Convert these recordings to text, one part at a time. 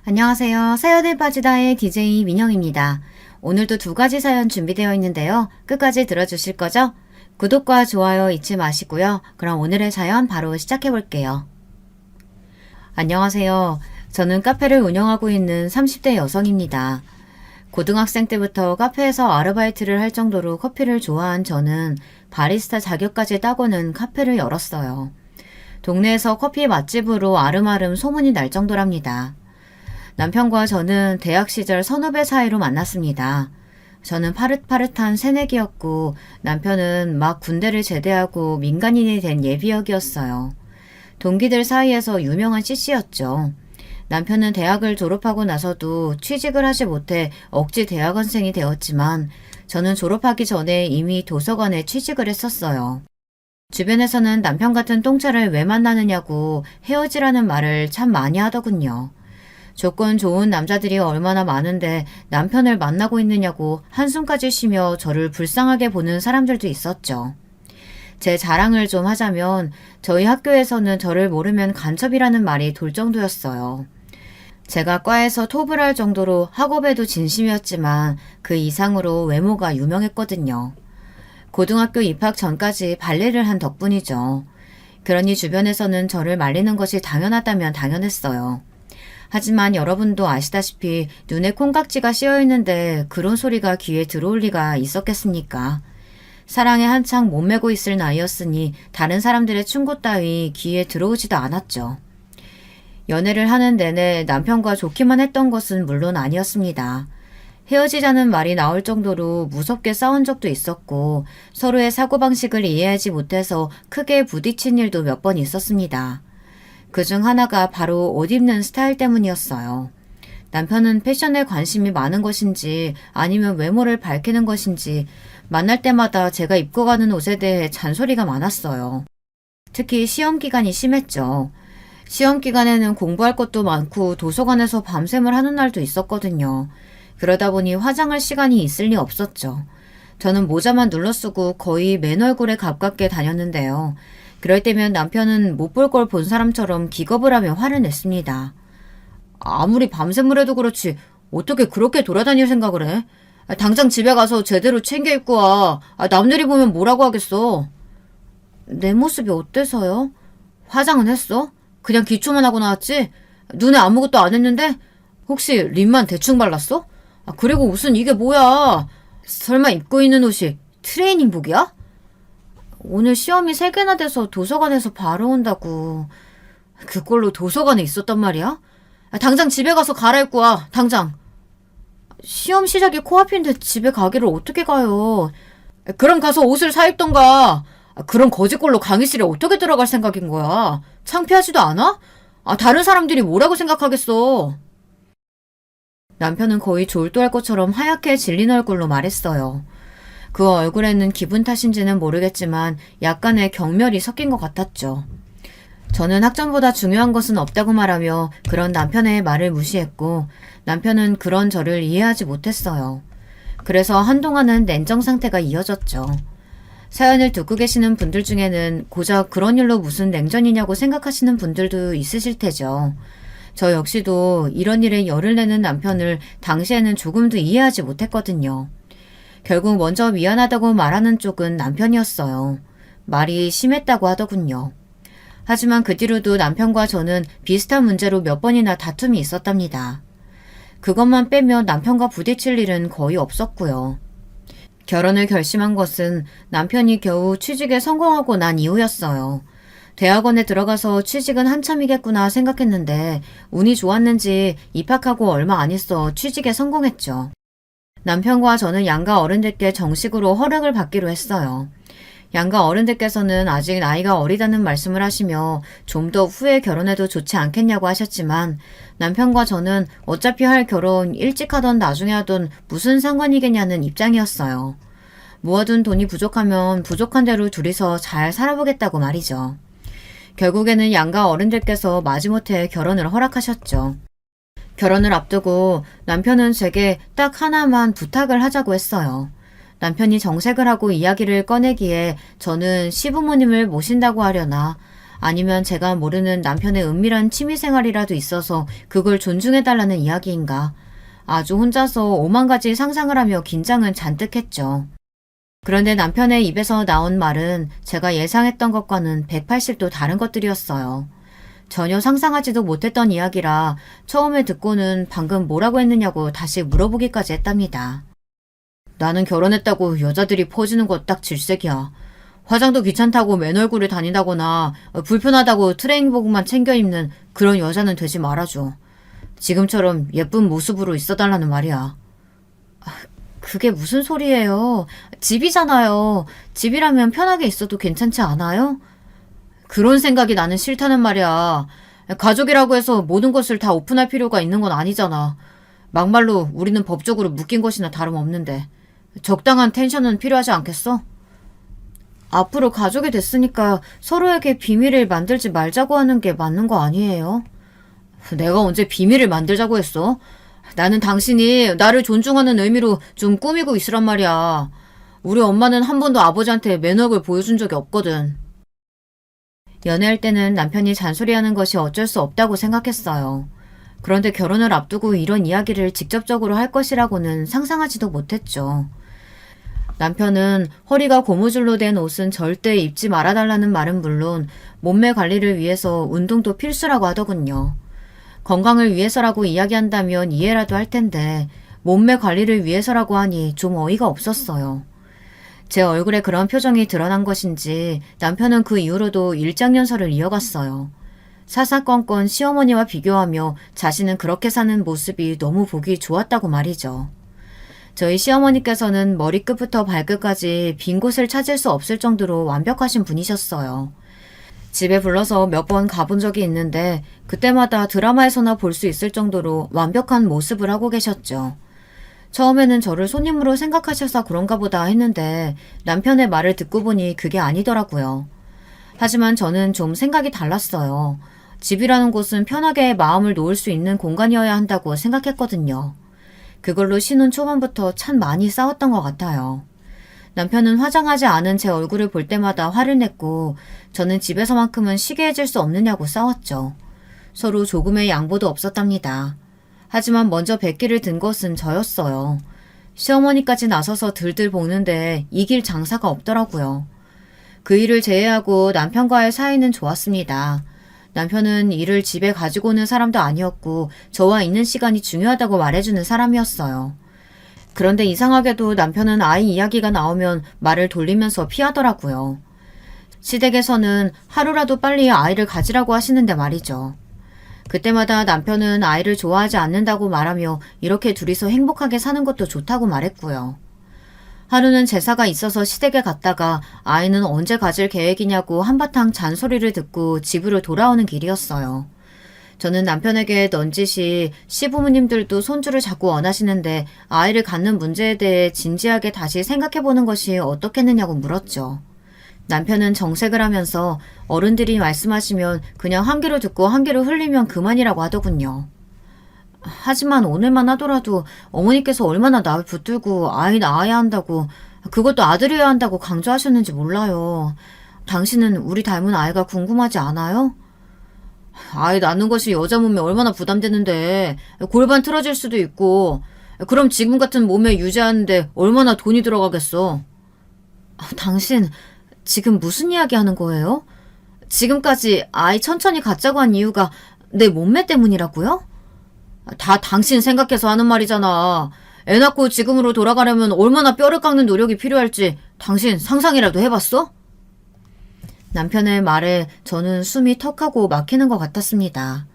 안녕하세요. 사연에 빠지다의 DJ 민영입니다. 오늘도 두 가지 사연 준비되어 있는데요. 끝까지 들어주실 거죠? 구독과 좋아요 잊지 마시고요. 그럼 오늘의 사연 바로 시작해 볼게요. 안녕하세요. 저는 카페를 운영하고 있는 30대 여성입니다. 고등학생 때부터 카페에서 아르바이트를 할 정도로 커피를 좋아한 저는 바리스타 자격까지 따고는 카페를 열었어요. 동네에서 커피 맛집으로 아름아름 소문이 날 정도랍니다. 남편과 저는 대학 시절 선후배 사이로 만났습니다. 저는 파릇파릇한 새내기였고 남편은 막 군대를 제대하고 민간인이 된 예비역이었어요. 동기들 사이에서 유명한 CC였죠. 남편은 대학을 졸업하고 나서도 취직을 하지 못해 억지 대학원생이 되었지만 저는 졸업하기 전에 이미 도서관에 취직을 했었어요. 주변에서는 남편 같은 똥차를 왜 만나느냐고 헤어지라는 말을 참 많이 하더군요. 조건 좋은 남자들이 얼마나 많은데 남편을 만나고 있느냐고 한숨까지 쉬며 저를 불쌍하게 보는 사람들도 있었죠. 제 자랑을 좀 하자면 저희 학교에서는 저를 모르면 간첩이라는 말이 돌 정도였어요. 제가 과에서 톱을 할 정도로 학업에도 진심이었지만 그 이상으로 외모가 유명했거든요. 고등학교 입학 전까지 발레를 한 덕분이죠. 그러니 주변에서는 저를 말리는 것이 당연하다면 당연했어요. 하지만 여러분도 아시다시피 눈에 콩깍지가 씌어 있는데 그런 소리가 귀에 들어올 리가 있었겠습니까? 사랑에 한창 몸매고 있을 나이였으니 다른 사람들의 충고 따위 귀에 들어오지도 않았죠. 연애를 하는 내내 남편과 좋기만 했던 것은 물론 아니었습니다. 헤어지자는 말이 나올 정도로 무섭게 싸운 적도 있었고 서로의 사고방식을 이해하지 못해서 크게 부딪힌 일도 몇 번 있었습니다. 그중 하나가 바로 옷 입는 스타일 때문이었어요. 남편은 패션에 관심이 많은 것인지 아니면 외모를 밝히는 것인지 만날 때마다 제가 입고 가는 옷에 대해 잔소리가 많았어요. 특히 시험 기간이 심했죠. 시험 기간에는 공부할 것도 많고 도서관에서 밤샘을 하는 날도 있었거든요. 그러다 보니 화장할 시간이 있을 리 없었죠. 저는 모자만 눌러쓰고 거의 맨 얼굴에 가깝게 다녔는데요. 그럴 때면 남편은 못 볼 걸 본 사람처럼 기겁을 하며 화를 냈습니다. 아무리 밤샘을 해도 그렇지 어떻게 그렇게 돌아다닐 생각을 해? 당장 집에 가서 제대로 챙겨 입고 와. 남들이 보면 뭐라고 하겠어. 내 모습이 어때서요? 화장은 했어? 그냥 기초만 하고 나왔지? 눈에 아무것도 안 했는데? 혹시 립만 대충 발랐어? 그리고 옷은 이게 뭐야? 설마 입고 있는 옷이 트레이닝복이야? 오늘 시험이 3개나 돼서 도서관에서 바로 온다고. 그걸로 도서관에 있었단 말이야? 당장 집에 가서 갈아입고 와. 당장. 시험 시작이 코앞인데 집에 가기를 어떻게 가요? 그럼 가서 옷을 사입던가. 그런 거지꼴로 강의실에 어떻게 들어갈 생각인 거야? 창피하지도 않아? 다른 사람들이 뭐라고 생각하겠어? 남편은 거의 졸도할 것처럼 하얗게 질린 얼굴로 말했어요. 그 얼굴에는 기분 탓인지는 모르겠지만 약간의 경멸이 섞인 것 같았죠. 저는 학점보다 중요한 것은 없다고 말하며 그런 남편의 말을 무시했고 남편은 그런 저를 이해하지 못했어요. 그래서 한동안은 냉정 상태가 이어졌죠. 사연을 듣고 계시는 분들 중에는 고작 그런 일로 무슨 냉전이냐고 생각하시는 분들도 있으실 테죠. 저 역시도 이런 일에 열을 내는 남편을 당시에는 조금도 이해하지 못했거든요. 결국 먼저 미안하다고 말하는 쪽은 남편이었어요. 말이 심했다고 하더군요. 하지만 그 뒤로도 남편과 저는 비슷한 문제로 몇 번이나 다툼이 있었답니다. 그것만 빼면 남편과 부딪힐 일은 거의 없었고요. 결혼을 결심한 것은 남편이 겨우 취직에 성공하고 난 이후였어요. 대학원에 들어가서 취직은 한참이겠구나 생각했는데 운이 좋았는지 입학하고 얼마 안 있어 취직에 성공했죠. 남편과 저는 양가 어른들께 정식으로 허락을 받기로 했어요. 양가 어른들께서는 아직 나이가 어리다는 말씀을 하시며 좀 더 후에 결혼해도 좋지 않겠냐고 하셨지만 남편과 저는 어차피 할 결혼 일찍 하던 나중에 하던 무슨 상관이겠냐는 입장이었어요. 모아둔 돈이 부족하면 부족한 대로 둘이서 잘 살아보겠다고 말이죠. 결국에는 양가 어른들께서 마지못해 결혼을 허락하셨죠. 결혼을 앞두고 남편은 제게 딱 하나만 부탁을 하자고 했어요. 남편이 정색을 하고 이야기를 꺼내기에 저는 시부모님을 모신다고 하려나 아니면 제가 모르는 남편의 은밀한 취미생활이라도 있어서 그걸 존중해달라는 이야기인가. 아주 혼자서 오만 가지 상상을 하며 긴장은 잔뜩 했죠. 그런데 남편의 입에서 나온 말은 제가 예상했던 것과는 180도 다른 것들이었어요. 전혀 상상하지도 못했던 이야기라 처음에 듣고는 방금 뭐라고 했느냐고 다시 물어보기까지 했답니다. 나는 결혼했다고 여자들이 퍼주는 거 딱 질색이야. 화장도 귀찮다고 맨 얼굴을 다닌다거나 불편하다고 트레이닝복만 챙겨 입는 그런 여자는 되지 말아줘. 지금처럼 예쁜 모습으로 있어달라는 말이야. 그게 무슨 소리예요? 집이잖아요. 집이라면 편하게 있어도 괜찮지 않아요? 그런 생각이 나는 싫다는 말이야. 가족이라고 해서 모든 것을 다 오픈할 필요가 있는 건 아니잖아. 막말로 우리는 법적으로 묶인 것이나 다름없는데 적당한 텐션은 필요하지 않겠어? 앞으로 가족이 됐으니까 서로에게 비밀을 만들지 말자고 하는 게 맞는 거 아니에요? 내가 언제 비밀을 만들자고 했어? 나는 당신이 나를 존중하는 의미로 좀 꾸미고 있으란 말이야. 우리 엄마는 한 번도 아버지한테 매너를 보여준 적이 없거든. 연애할 때는 남편이 잔소리하는 것이 어쩔 수 없다고 생각했어요. 그런데 결혼을 앞두고 이런 이야기를 직접적으로 할 것이라고는 상상하지도 못했죠. 남편은 허리가 고무줄로 된 옷은 절대 입지 말아달라는 말은 물론 몸매 관리를 위해서 운동도 필수라고 하더군요. 건강을 위해서라고 이야기한다면 이해라도 할 텐데 몸매 관리를 위해서라고 하니 좀 어이가 없었어요. 제 얼굴에 그런 표정이 드러난 것인지 남편은 그 이후로도 일장연설을 이어갔어요. 사사건건 시어머니와 비교하며 자신은 그렇게 사는 모습이 너무 보기 좋았다고 말이죠. 저희 시어머니께서는 머리끝부터 발끝까지 빈 곳을 찾을 수 없을 정도로 완벽하신 분이셨어요. 집에 불러서 몇 번 가본 적이 있는데 그때마다 드라마에서나 볼 수 있을 정도로 완벽한 모습을 하고 계셨죠. 처음에는 저를 손님으로 생각하셔서 그런가 보다 했는데 남편의 말을 듣고 보니 그게 아니더라고요. 하지만 저는 좀 생각이 달랐어요. 집이라는 곳은 편하게 마음을 놓을 수 있는 공간이어야 한다고 생각했거든요. 그걸로 신혼 초반부터 참 많이 싸웠던 것 같아요. 남편은 화장하지 않은 제 얼굴을 볼 때마다 화를 냈고 저는 집에서만큼은 쉬게 해줄 수 없느냐고 싸웠죠. 서로 조금의 양보도 없었답니다. 하지만 먼저 백기를 든 것은 저였어요. 시어머니까지 나서서 들들 볶는데 이길 장사가 없더라고요. 그 일을 제외하고 남편과의 사이는 좋았습니다. 남편은 일을 집에 가지고 오는 사람도 아니었고 저와 있는 시간이 중요하다고 말해주는 사람이었어요. 그런데 이상하게도 남편은 아이 이야기가 나오면 말을 돌리면서 피하더라고요. 시댁에서는 하루라도 빨리 아이를 가지라고 하시는데 말이죠. 그때마다 남편은 아이를 좋아하지 않는다고 말하며 이렇게 둘이서 행복하게 사는 것도 좋다고 말했고요. 하루는 제사가 있어서 시댁에 갔다가 아이는 언제 가질 계획이냐고 한바탕 잔소리를 듣고 집으로 돌아오는 길이었어요. 저는 남편에게 넌지시 시부모님들도 손주를 자꾸 원하시는데 아이를 갖는 문제에 대해 진지하게 다시 생각해보는 것이 어떻겠느냐고 물었죠. 남편은 정색을 하면서 어른들이 말씀하시면 그냥 한 귀로 듣고 한 귀로 흘리면 그만이라고 하더군요. 하지만 오늘만 하더라도 어머니께서 얼마나 나를 붙들고 아이 낳아야 한다고 그것도 아들이어야 한다고 강조하셨는지 몰라요. 당신은 우리 닮은 아이가 궁금하지 않아요? 아이 낳는 것이 여자 몸에 얼마나 부담되는데 골반 틀어질 수도 있고 그럼 지금 같은 몸에 유지하는데 얼마나 돈이 들어가겠어. 당신 지금 무슨 이야기 하는 거예요? 지금까지 아이 천천히 갖자고 한 이유가 내 몸매 때문이라고요? 다 당신 생각해서 하는 말이잖아. 애 낳고 지금으로 돌아가려면 얼마나 뼈를 깎는 노력이 필요할지 당신 상상이라도 해봤어? 남편의 말에 저는 숨이 턱하고 막히는 것 같았습니다.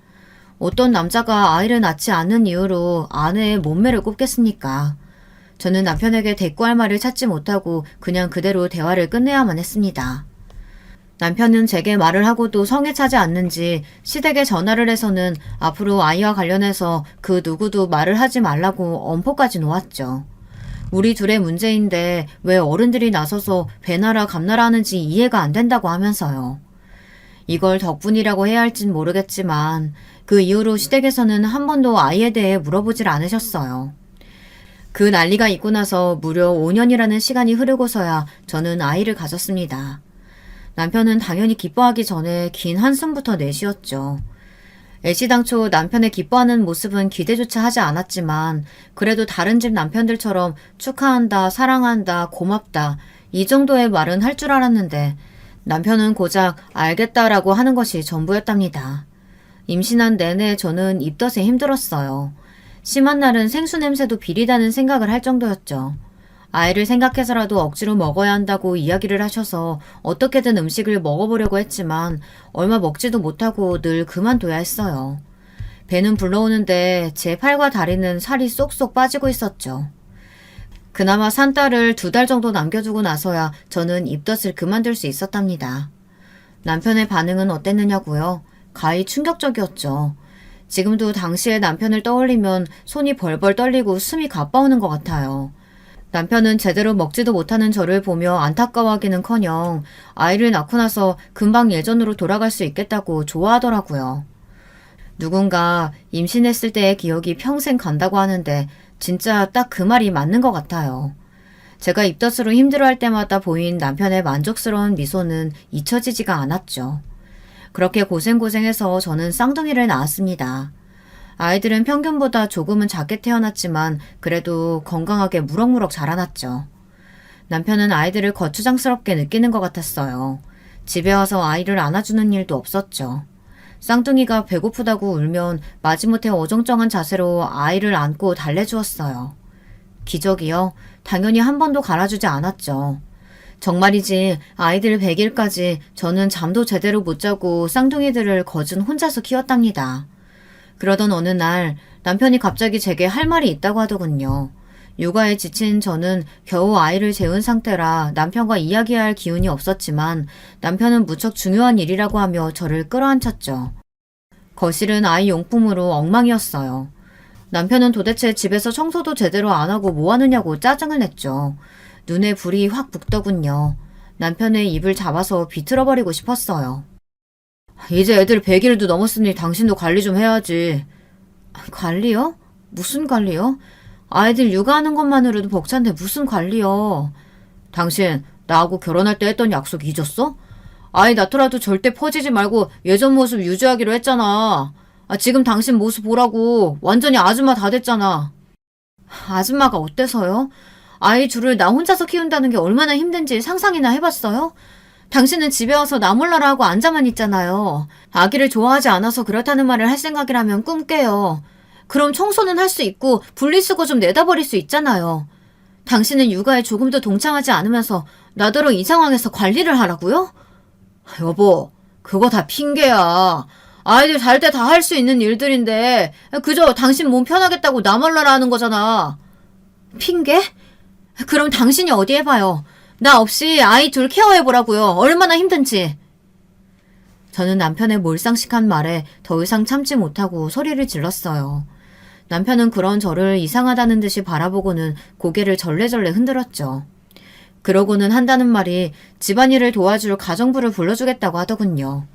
어떤 남자가 아이를 낳지 않는 이유로 아내의 몸매를 꼽겠습니까? 저는 남편에게 대꾸할 말을 찾지 못하고 그냥 그대로 대화를 끝내야만 했습니다. 남편은 제게 말을 하고도 성에 차지 않는지 시댁에 전화를 해서는 앞으로 아이와 관련해서 그 누구도 말을 하지 말라고 엄포까지 놓았죠. 우리 둘의 문제인데 왜 어른들이 나서서 배나라 감나라 하는지 이해가 안 된다고 하면서요. 이걸 덕분이라고 해야 할진 모르겠지만 그 이후로 시댁에서는 한 번도 아이에 대해 물어보질 않으셨어요. 그 난리가 있고 나서 무려 5년이라는 시간이 흐르고서야 저는 아이를 가졌습니다. 남편은 당연히 기뻐하기 전에 긴 한숨부터 내쉬었죠. 애시당초 남편의 기뻐하는 모습은 기대조차 하지 않았지만 그래도 다른 집 남편들처럼 축하한다, 사랑한다, 고맙다 이 정도의 말은 할 줄 알았는데 남편은 고작 알겠다라고 하는 것이 전부였답니다. 임신한 내내 저는 입덧에 힘들었어요. 심한 날은 생수 냄새도 비리다는 생각을 할 정도였죠. 아이를 생각해서라도 억지로 먹어야 한다고 이야기를 하셔서 어떻게든 음식을 먹어보려고 했지만 얼마 먹지도 못하고 늘 그만둬야 했어요. 배는 불러오는데 제 팔과 다리는 살이 쏙쏙 빠지고 있었죠. 그나마 산 딸을 2달 정도 남겨두고 나서야 저는 입덧을 그만둘 수 있었답니다. 남편의 반응은 어땠느냐고요? 가히 충격적이었죠. 지금도 당시의 남편을 떠올리면 손이 벌벌 떨리고 숨이 가빠오는 것 같아요. 남편은 제대로 먹지도 못하는 저를 보며 안타까워하기는커녕 아이를 낳고 나서 금방 예전으로 돌아갈 수 있겠다고 좋아하더라고요. 누군가 임신했을 때의 기억이 평생 간다고 하는데 진짜 딱 그 말이 맞는 것 같아요. 제가 입덧으로 힘들어할 때마다 보인 남편의 만족스러운 미소는 잊혀지지가 않았죠. 그렇게 고생고생해서 저는 쌍둥이를 낳았습니다. 아이들은 평균보다 조금은 작게 태어났지만 그래도 건강하게 무럭무럭 자라났죠. 남편은 아이들을 거추장스럽게 느끼는 것 같았어요. 집에 와서 아이를 안아주는 일도 없었죠. 쌍둥이가 배고프다고 울면 마지못해 어정쩡한 자세로 아이를 안고 달래주었어요. 기적이요? 당연히 한 번도 갈아주지 않았죠. 정말이지 아이들 100일까지 저는 잠도 제대로 못 자고 쌍둥이들을 거진 혼자서 키웠답니다. 그러던 어느 날 남편이 갑자기 제게 할 말이 있다고 하더군요. 육아에 지친 저는 겨우 아이를 재운 상태라 남편과 이야기할 기운이 없었지만 남편은 무척 중요한 일이라고 하며 저를 끌어안쳤죠. 거실은 아이 용품으로 엉망이었어요. 남편은 도대체 집에서 청소도 제대로 안 하고 뭐 하느냐고 짜증을 냈죠. 눈에 불이 확 붙더군요. 남편의 입을 잡아서 비틀어버리고 싶었어요. 이제 애들 100일도 넘었으니 당신도 관리 좀 해야지. 관리요? 무슨 관리요? 아이들 육아하는 것만으로도 벅찬데 무슨 관리요? 당신 나하고 결혼할 때 했던 약속 잊었어? 아이 낳더라도 절대 퍼지지 말고 예전 모습 유지하기로 했잖아. 지금 당신 모습 보라고 완전히 아줌마 다 됐잖아. 아줌마가 어때서요? 아이 둘을 나 혼자서 키운다는 게 얼마나 힘든지 상상이나 해봤어요? 당신은 집에 와서 나 몰라라 하고 앉아만 있잖아요. 아기를 좋아하지 않아서 그렇다는 말을 할 생각이라면 꿈 깨요. 그럼 청소는 할 수 있고 분리수거 좀 내다버릴 수 있잖아요. 당신은 육아에 조금도 동참하지 않으면서 나더러 이 상황에서 관리를 하라고요? 여보, 그거 다 핑계야. 아이들 잘 때 다 할 수 있는 일들인데 그저 당신 몸 편하겠다고 나 몰라라 하는 거잖아. 핑계? 그럼 당신이 어디 해봐요. 나 없이 아이 둘 케어해보라고요. 얼마나 힘든지. 저는 남편의 몰상식한 말에 더 이상 참지 못하고 소리를 질렀어요. 남편은 그런 저를 이상하다는 듯이 바라보고는 고개를 절레절레 흔들었죠. 그러고는 한다는 말이 집안일을 도와줄 가정부를 불러주겠다고 하더군요.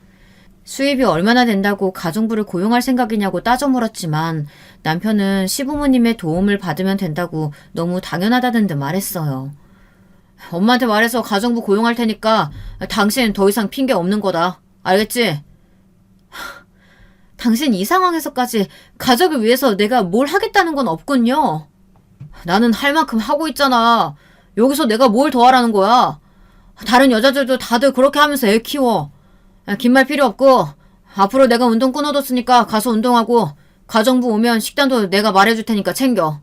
수입이 얼마나 된다고 가정부를 고용할 생각이냐고 따져 물었지만 남편은 시부모님의 도움을 받으면 된다고 너무 당연하다는 듯 말했어요. 엄마한테 말해서 가정부 고용할 테니까 당신 더 이상 핑계 없는 거다. 알겠지? 당신 이 상황에서까지 가족을 위해서 내가 뭘 하겠다는 건 없군요. 나는 할 만큼 하고 있잖아. 여기서 내가 뭘 더 하라는 거야. 다른 여자들도 다들 그렇게 하면서 애 키워. 긴 말 필요 없고 앞으로 내가 운동 끊어뒀으니까 가서 운동하고 가정부 오면 식단도 내가 말해줄 테니까 챙겨.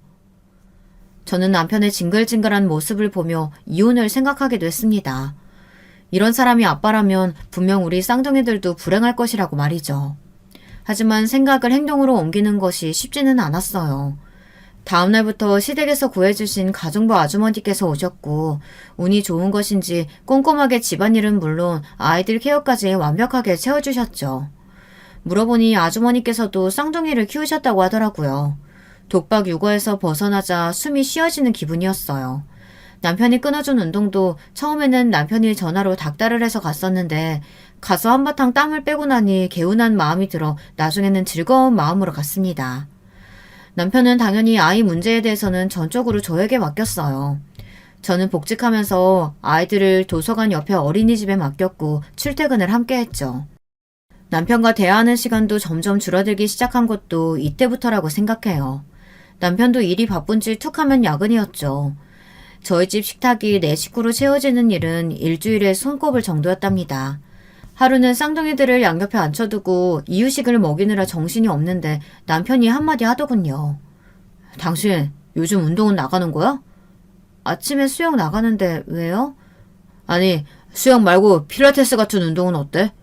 저는 남편의 징글징글한 모습을 보며 이혼을 생각하기도 했습니다. 이런 사람이 아빠라면 분명 우리 쌍둥이들도 불행할 것이라고 말이죠. 하지만 생각을 행동으로 옮기는 것이 쉽지는 않았어요. 다음날부터 시댁에서 구해주신 가정부 아주머니께서 오셨고 운이 좋은 것인지 꼼꼼하게 집안일은 물론 아이들 케어까지 완벽하게 채워주셨죠. 물어보니 아주머니께서도 쌍둥이를 키우셨다고 하더라고요. 독박 육아에서 벗어나자 숨이 쉬어지는 기분이었어요. 남편이 끊어준 운동도 처음에는 남편이 전화로 닥달을 해서 갔었는데 가서 한바탕 땀을 빼고 나니 개운한 마음이 들어 나중에는 즐거운 마음으로 갔습니다. 남편은 당연히 아이 문제에 대해서는 전적으로 저에게 맡겼어요. 저는 복직하면서 아이들을 도서관 옆에 어린이집에 맡겼고 출퇴근을 함께 했죠. 남편과 대화하는 시간도 점점 줄어들기 시작한 것도 이때부터라고 생각해요. 남편도 일이 바쁜지 툭 하면 야근이었죠. 저희 집 식탁이 네 식구로 채워지는 일은 일주일에 손꼽을 정도였답니다. 하루는 쌍둥이들을 양옆에 앉혀두고 이유식을 먹이느라 정신이 없는데 남편이 한마디 하더군요. 당신 요즘 운동은 나가는 거야? 아침에 수영 나가는데 왜요? 아니, 수영 말고 필라테스 같은 운동은 어때?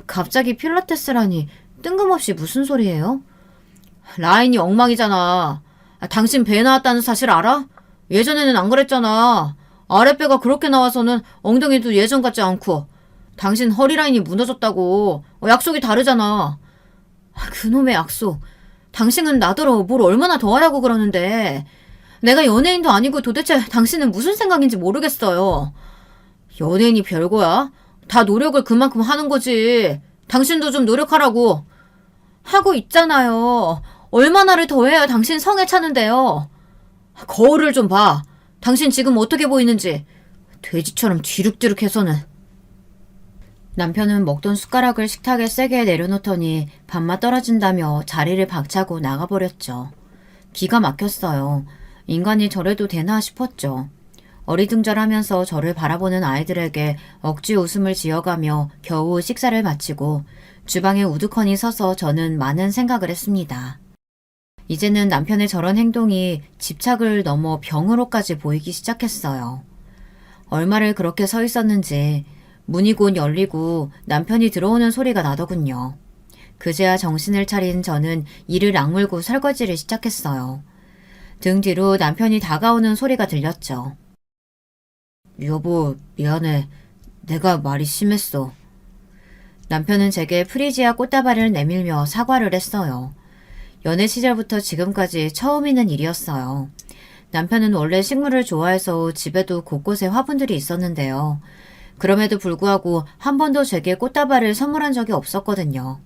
갑자기 필라테스라니 뜬금없이 무슨 소리예요? 라인이 엉망이잖아. 당신 배 나왔다는 사실 알아? 예전에는 안 그랬잖아. 아랫배가 그렇게 나와서는 엉덩이도 예전 같지 않고. 당신 허리 라인이 무너졌다고. 약속이 다르잖아. 그놈의 약속. 당신은 나더러 뭘 얼마나 더 하라고 그러는데. 내가 연예인도 아니고 도대체 당신은 무슨 생각인지 모르겠어요. 연예인이 별거야? 다 노력을 그만큼 하는 거지. 당신도 좀 노력하라고. 하고 있잖아요. 얼마나를 더 해야 당신 성에 차는데요. 거울을 좀 봐. 당신 지금 어떻게 보이는지. 돼지처럼 뒤룩뒤룩해서는. 남편은 먹던 숟가락을 식탁에 세게 내려놓더니 밥맛 떨어진다며 자리를 박차고 나가버렸죠. 기가 막혔어요. 인간이 저래도 되나 싶었죠. 어리둥절하면서 저를 바라보는 아이들에게 억지 웃음을 지어가며 겨우 식사를 마치고 주방에 우두커니 서서 저는 많은 생각을 했습니다. 이제는 남편의 저런 행동이 집착을 넘어 병으로까지 보이기 시작했어요. 얼마를 그렇게 서 있었는지 문이 곧 열리고 남편이 들어오는 소리가 나더군요. 그제야 정신을 차린 저는 이를 악물고 설거지를 시작했어요. 등 뒤로 남편이 다가오는 소리가 들렸죠. 여보, 미안해. 내가 말이 심했어. 남편은 제게 프리지아 꽃다발을 내밀며 사과를 했어요. 연애 시절부터 지금까지 처음 있는 일이었어요. 남편은 원래 식물을 좋아해서 집에도 곳곳에 화분들이 있었는데요. 그럼에도 불구하고 한 번도 제게 꽃다발을 선물한 적이 없었거든요.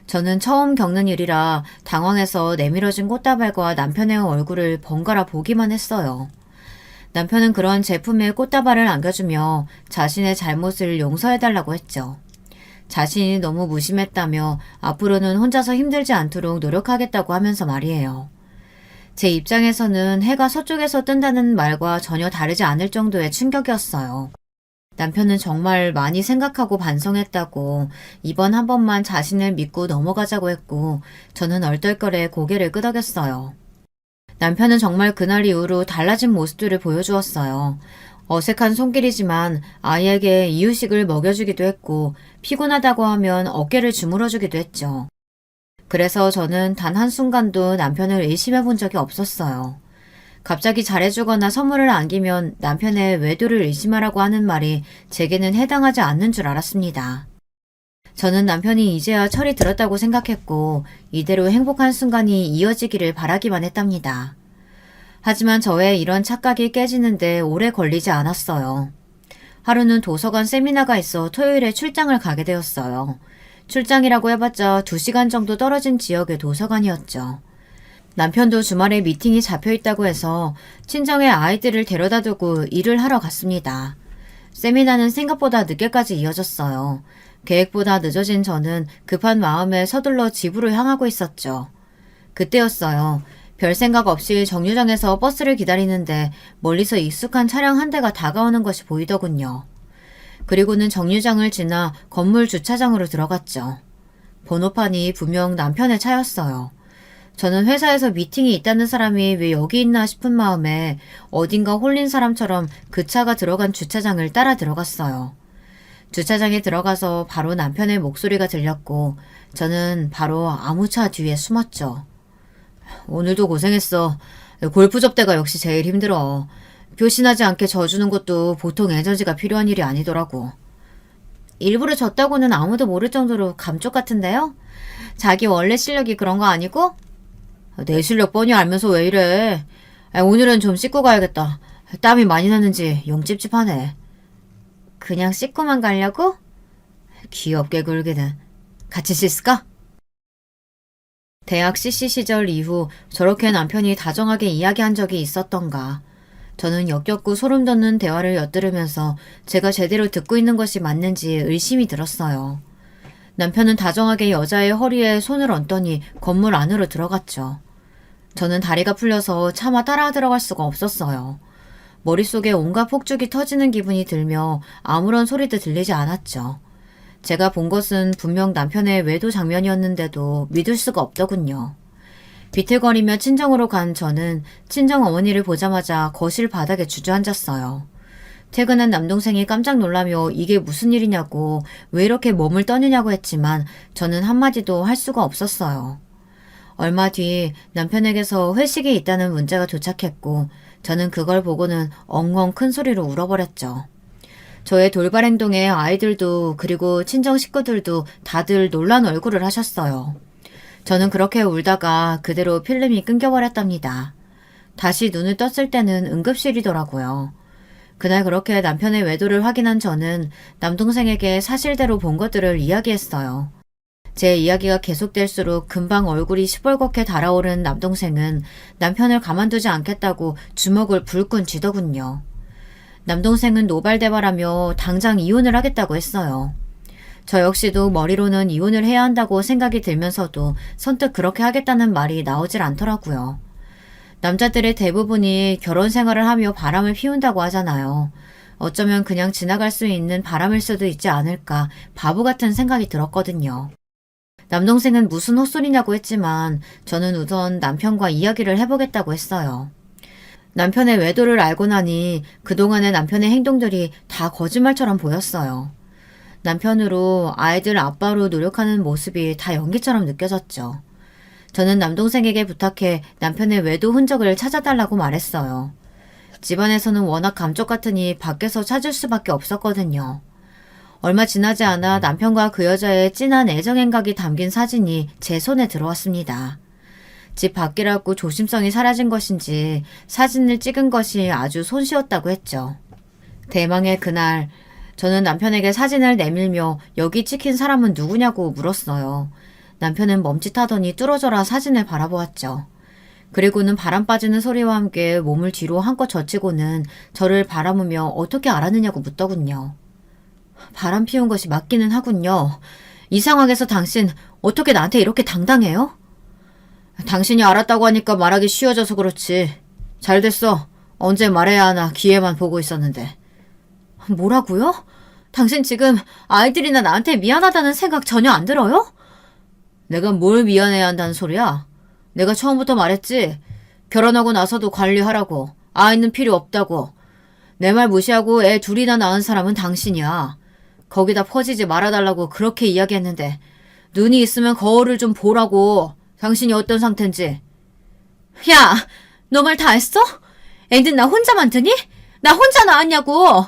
저는 처음 겪는 일이라 당황해서 내밀어진 꽃다발과 남편의 얼굴을 번갈아 보기만 했어요. 남편은 그런 제품에 꽃다발을 안겨주며 자신의 잘못을 용서해달라고 했죠. 자신이 너무 무심했다며 앞으로는 혼자서 힘들지 않도록 노력하겠다고 하면서 말이에요. 제 입장에서는 해가 서쪽에서 뜬다는 말과 전혀 다르지 않을 정도의 충격이었어요. 남편은 정말 많이 생각하고 반성했다고 이번 한 번만 자신을 믿고 넘어가자고 했고 저는 얼떨결에 고개를 끄덕였어요. 남편은 정말 그날 이후로 달라진 모습들을 보여주었어요. 어색한 손길이지만 아이에게 이유식을 먹여주기도 했고 피곤하다고 하면 어깨를 주물어주기도 했죠. 그래서 저는 단 한순간도 남편을 의심해 본 적이 없었어요. 갑자기 잘해주거나 선물을 안기면 남편의 외도를 의심하라고 하는 말이 제게는 해당하지 않는 줄 알았습니다. 저는 남편이 이제야 철이 들었다고 생각했고 이대로 행복한 순간이 이어지기를 바라기만 했답니다. 하지만 저의 이런 착각이 깨지는데 오래 걸리지 않았어요. 하루는 도서관 세미나가 있어 토요일에 출장을 가게 되었어요. 출장이라고 해봤자 2시간 정도 떨어진 지역의 도서관이었죠. 남편도 주말에 미팅이 잡혀 있다고 해서 친정에 아이들을 데려다 두고 일을 하러 갔습니다. 세미나는 생각보다 늦게까지 이어졌어요. 계획보다 늦어진 저는 급한 마음에 서둘러 집으로 향하고 있었죠. 그때였어요. 별 생각 없이 정류장에서 버스를 기다리는데 멀리서 익숙한 차량 한 대가 다가오는 것이 보이더군요. 그리고는 정류장을 지나 건물 주차장으로 들어갔죠. 번호판이 분명 남편의 차였어요. 저는 회사에서 미팅이 있다는 사람이 왜 여기 있나 싶은 마음에 어딘가 홀린 사람처럼 그 차가 들어간 주차장을 따라 들어갔어요. 주차장에 들어가서 바로 남편의 목소리가 들렸고 저는 바로 아무 차 뒤에 숨었죠. 오늘도 고생했어. 골프 접대가 역시 제일 힘들어. 표신하지 않게 져주는 것도 보통 에너지가 필요한 일이 아니더라고. 일부러 졌다고는 아무도 모를 정도로 감쪽 같은데요? 자기 원래 실력이 그런 거 아니고? 내 실력 뻔히 알면서 왜 이래. 오늘은 좀 씻고 가야겠다. 땀이 많이 났는지 영 찝찝하네. 그냥 씻고만 가려고? 귀엽게 굴기는. 같이 씻을까? 대학 CC 시절 이후 저렇게 남편이 다정하게 이야기한 적이 있었던가. 저는 역겹고 소름 돋는 대화를 엿들으면서 제가 제대로 듣고 있는 것이 맞는지 의심이 들었어요. 남편은 다정하게 여자의 허리에 손을 얹더니 건물 안으로 들어갔죠. 저는 다리가 풀려서 차마 따라 들어갈 수가 없었어요. 머릿속에 온갖 폭죽이 터지는 기분이 들며 아무런 소리도 들리지 않았죠. 제가 본 것은 분명 남편의 외도 장면이었는데도 믿을 수가 없더군요. 비틀거리며 친정으로 간 저는 친정 어머니를 보자마자 거실 바닥에 주저앉았어요. 퇴근한 남동생이 깜짝 놀라며 이게 무슨 일이냐고 왜 이렇게 몸을 떠느냐고 했지만 저는 한마디도 할 수가 없었어요. 얼마 뒤 남편에게서 회식이 있다는 문자가 도착했고 저는 그걸 보고는 엉엉 큰 소리로 울어버렸죠. 저의 돌발 행동에 아이들도 그리고 친정 식구들도 다들 놀란 얼굴을 하셨어요. 저는 그렇게 울다가 그대로 필름이 끊겨버렸답니다. 다시 눈을 떴을 때는 응급실이더라고요. 그날 그렇게 남편의 외도를 확인한 저는 남동생에게 사실대로 본 것들을 이야기했어요. 제 이야기가 계속될수록 금방 얼굴이 시뻘겋게 달아오른 남동생은 남편을 가만두지 않겠다고 주먹을 불끈 쥐더군요. 남동생은 노발대발하며 당장 이혼을 하겠다고 했어요. 저 역시도 머리로는 이혼을 해야 한다고 생각이 들면서도 선뜻 그렇게 하겠다는 말이 나오질 않더라고요. 남자들의 대부분이 결혼 생활을 하며 바람을 피운다고 하잖아요. 어쩌면 그냥 지나갈 수 있는 바람일 수도 있지 않을까 바보 같은 생각이 들었거든요. 남동생은 무슨 헛소리냐고 했지만 저는 우선 남편과 이야기를 해보겠다고 했어요. 남편의 외도를 알고 나니 그동안의 남편의 행동들이 다 거짓말처럼 보였어요. 남편으로 아이들 아빠로 노력하는 모습이 다 연기처럼 느껴졌죠. 저는 남동생에게 부탁해 남편의 외도 흔적을 찾아달라고 말했어요. 집안에서는 워낙 감쪽 같으니 밖에서 찾을 수밖에 없었거든요. 얼마 지나지 않아 남편과 그 여자의 진한 애정 행각이 담긴 사진이 제 손에 들어왔습니다. 집 밖이라고 조심성이 사라진 것인지 사진을 찍은 것이 아주 손쉬웠다고 했죠. 대망의 그날 저는 남편에게 사진을 내밀며 여기 찍힌 사람은 누구냐고 물었어요. 남편은 멈칫하더니 뚫어져라 사진을 바라보았죠. 그리고는 바람 빠지는 소리와 함께 몸을 뒤로 한껏 젖히고는 저를 바라보며 어떻게 알았느냐고 묻더군요. 바람 피운 것이 맞기는 하군요. 이 상황에서 당신 어떻게 나한테 이렇게 당당해요? 당신이 알았다고 하니까 말하기 쉬워져서 그렇지. 잘 됐어. 언제 말해야 하나 기회만 보고 있었는데. 뭐라고요? 당신 지금 아이들이나 나한테 미안하다는 생각 전혀 안 들어요? 내가 뭘 미안해야 한다는 소리야? 내가 처음부터 말했지. 결혼하고 나서도 관리하라고. 아이는 필요 없다고. 내 말 무시하고 애 둘이나 낳은 사람은 당신이야. 거기다 퍼지지 말아달라고 그렇게 이야기했는데 눈이 있으면 거울을 좀 보라고. 당신이 어떤 상태인지. 야, 너 말 다 했어? 애는 나 혼자만 드니? 나 혼자 낳았냐고.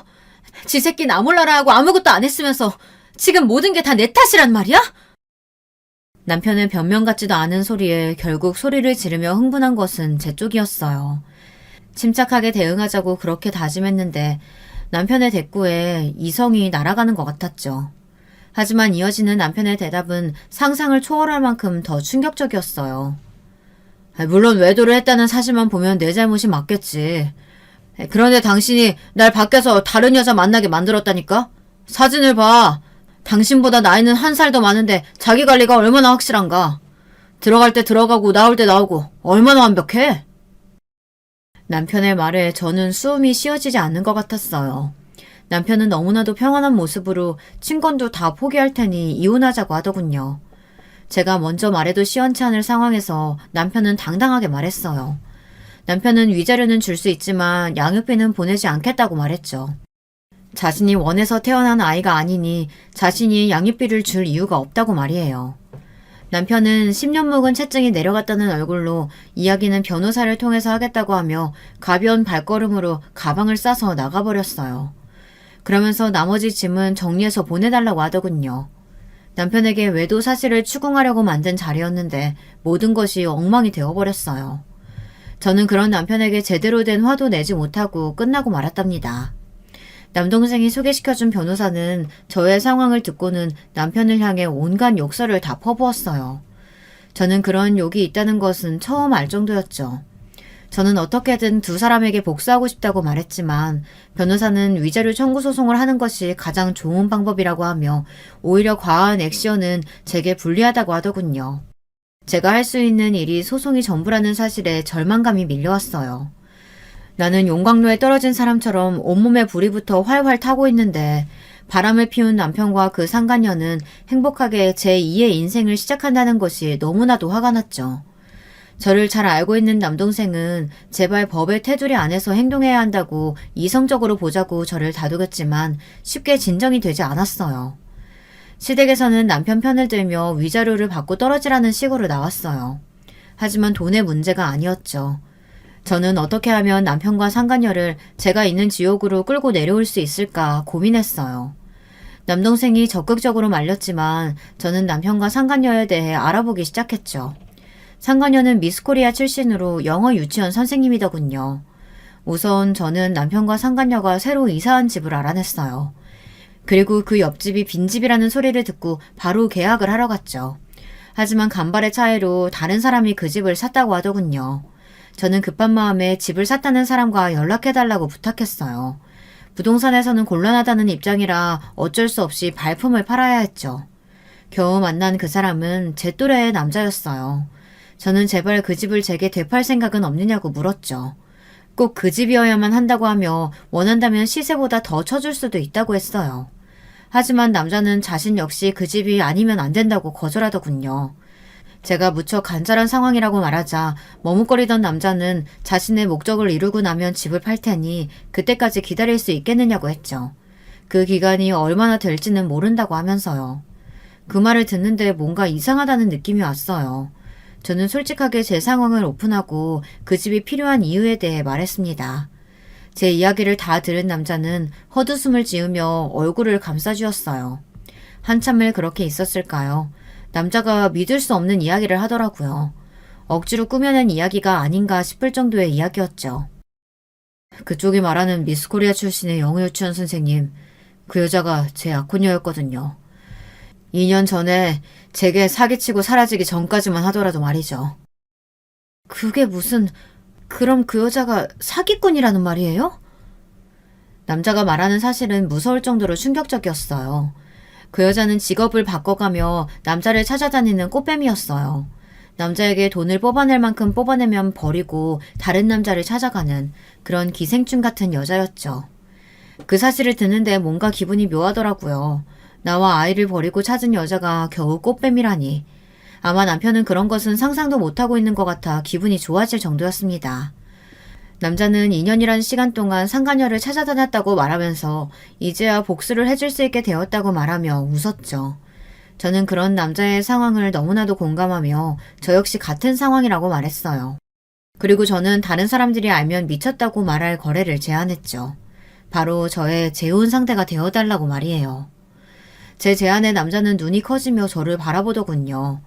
지 새끼 나 몰라라 하고 아무것도 안 했으면서 지금 모든 게 다 내 탓이란 말이야? 남편의 변명 같지도 않은 소리에 결국 소리를 지르며 흥분한 것은 제 쪽이었어요. 침착하게 대응하자고 그렇게 다짐했는데 남편의 대꾸에 이성이 날아가는 것 같았죠. 하지만 이어지는 남편의 대답은 상상을 초월할 만큼 더 충격적이었어요. 물론 외도를 했다는 사실만 보면 내 잘못이 맞겠지. 그런데 당신이 날 밖에서 다른 여자 만나게 만들었다니까? 사진을 봐. 당신보다 나이는 한 살 더 많은데 자기 관리가 얼마나 확실한가. 들어갈 때 들어가고 나올 때 나오고 얼마나 완벽해. 남편의 말에 저는 수음이 쉬어지지 않는 것 같았어요. 남편은 너무나도 평안한 모습으로 친권도 다 포기할 테니 이혼하자고 하더군요. 제가 먼저 말해도 시원치 않을 상황에서 남편은 당당하게 말했어요. 남편은 위자료는 줄 수 있지만 양육비는 보내지 않겠다고 말했죠. 자신이 원해서 태어난 아이가 아니니 자신이 양육비를 줄 이유가 없다고 말이에요. 남편은 10년 묵은 채증이 내려갔다는 얼굴로 이야기는 변호사를 통해서 하겠다고 하며 가벼운 발걸음으로 가방을 싸서 나가버렸어요. 그러면서 나머지 짐은 정리해서 보내달라고 하더군요. 남편에게 외도 사실을 추궁하려고 만든 자리였는데 모든 것이 엉망이 되어버렸어요. 저는 그런 남편에게 제대로 된 화도 내지 못하고 끝나고 말았답니다. 남동생이 소개시켜준 변호사는 저의 상황을 듣고는 남편을 향해 온갖 욕설을 다 퍼부었어요. 저는 그런 욕이 있다는 것은 처음 알 정도였죠. 저는 어떻게든 두 사람에게 복수하고 싶다고 말했지만 변호사는 위자료 청구 소송을 하는 것이 가장 좋은 방법이라고 하며 오히려 과한 액션은 제게 불리하다고 하더군요. 제가 할 수 있는 일이 소송이 전부라는 사실에 절망감이 밀려왔어요. 나는 용광로에 떨어진 사람처럼 온몸에 불이 붙어 활활 타고 있는데 바람을 피운 남편과 그 상간녀는 행복하게 제2의 인생을 시작한다는 것이 너무나도 화가 났죠. 저를 잘 알고 있는 남동생은 제발 법의 테두리 안에서 행동해야 한다고 이성적으로 보자고 저를 다독였지만 쉽게 진정이 되지 않았어요. 시댁에서는 남편 편을 들며 위자료를 받고 떨어지라는 식으로 나왔어요. 하지만 돈의 문제가 아니었죠. 저는 어떻게 하면 남편과 상간녀를 제가 있는 지옥으로 끌고 내려올 수 있을까 고민했어요. 남동생이 적극적으로 말렸지만 저는 남편과 상간녀에 대해 알아보기 시작했죠. 상간녀는 미스코리아 출신으로 영어 유치원 선생님이더군요. 우선 저는 남편과 상간녀가 새로 이사한 집을 알아냈어요. 그리고 그 옆집이 빈집이라는 소리를 듣고 바로 계약을 하러 갔죠. 하지만 간발의 차이로 다른 사람이 그 집을 샀다고 하더군요. 저는 급한 마음에 집을 샀다는 사람과 연락해달라고 부탁했어요. 부동산에서는 곤란하다는 입장이라 어쩔 수 없이 발품을 팔아야 했죠. 겨우 만난 그 사람은 제 또래의 남자였어요. 저는 제발 그 집을 제게 되팔 생각은 없느냐고 물었죠. 꼭 그 집이어야만 한다고 하며 원한다면 시세보다 더 쳐줄 수도 있다고 했어요. 하지만 남자는 자신 역시 그 집이 아니면 안 된다고 거절하더군요. 제가 무척 간절한 상황이라고 말하자 머뭇거리던 남자는 자신의 목적을 이루고 나면 집을 팔 테니 그때까지 기다릴 수 있겠느냐고 했죠. 그 기간이 얼마나 될지는 모른다고 하면서요. 그 말을 듣는데 뭔가 이상하다는 느낌이 왔어요. 저는 솔직하게 제 상황을 오픈하고 그 집이 필요한 이유에 대해 말했습니다. 제 이야기를 다 들은 남자는 헛웃음을 지으며 얼굴을 감싸주었어요. 한참을 그렇게 있었을까요? 남자가 믿을 수 없는 이야기를 하더라고요. 억지로 꾸며낸 이야기가 아닌가 싶을 정도의 이야기였죠. 그쪽이 말하는 미스코리아 출신의 영어 유치원 선생님, 그 여자가 제 약혼녀였거든요. 2년 전에 제게 사기치고 사라지기 전까지만 하더라도 말이죠. 그게 그럼 그 여자가 사기꾼이라는 말이에요? 남자가 말하는 사실은 무서울 정도로 충격적이었어요. 그 여자는 직업을 바꿔가며 남자를 찾아다니는 꽃뱀이었어요. 남자에게 돈을 뽑아낼 만큼 뽑아내면 버리고 다른 남자를 찾아가는 그런 기생충 같은 여자였죠. 그 사실을 듣는데 뭔가 기분이 묘하더라고요. 나와 아이를 버리고 찾은 여자가 겨우 꽃뱀이라니. 아마 남편은 그런 것은 상상도 못하고 있는 것 같아 기분이 좋아질 정도였습니다. 남자는 2년이라는 시간 동안 상간녀를 찾아다녔다고 말하면서 이제야 복수를 해줄 수 있게 되었다고 말하며 웃었죠. 저는 그런 남자의 상황을 너무나도 공감하며 저 역시 같은 상황이라고 말했어요. 그리고 저는 다른 사람들이 알면 미쳤다고 말할 거래를 제안했죠. 바로 저의 재혼 상대가 되어달라고 말이에요. 제 제안에 남자는 눈이 커지며 저를 바라보더군요.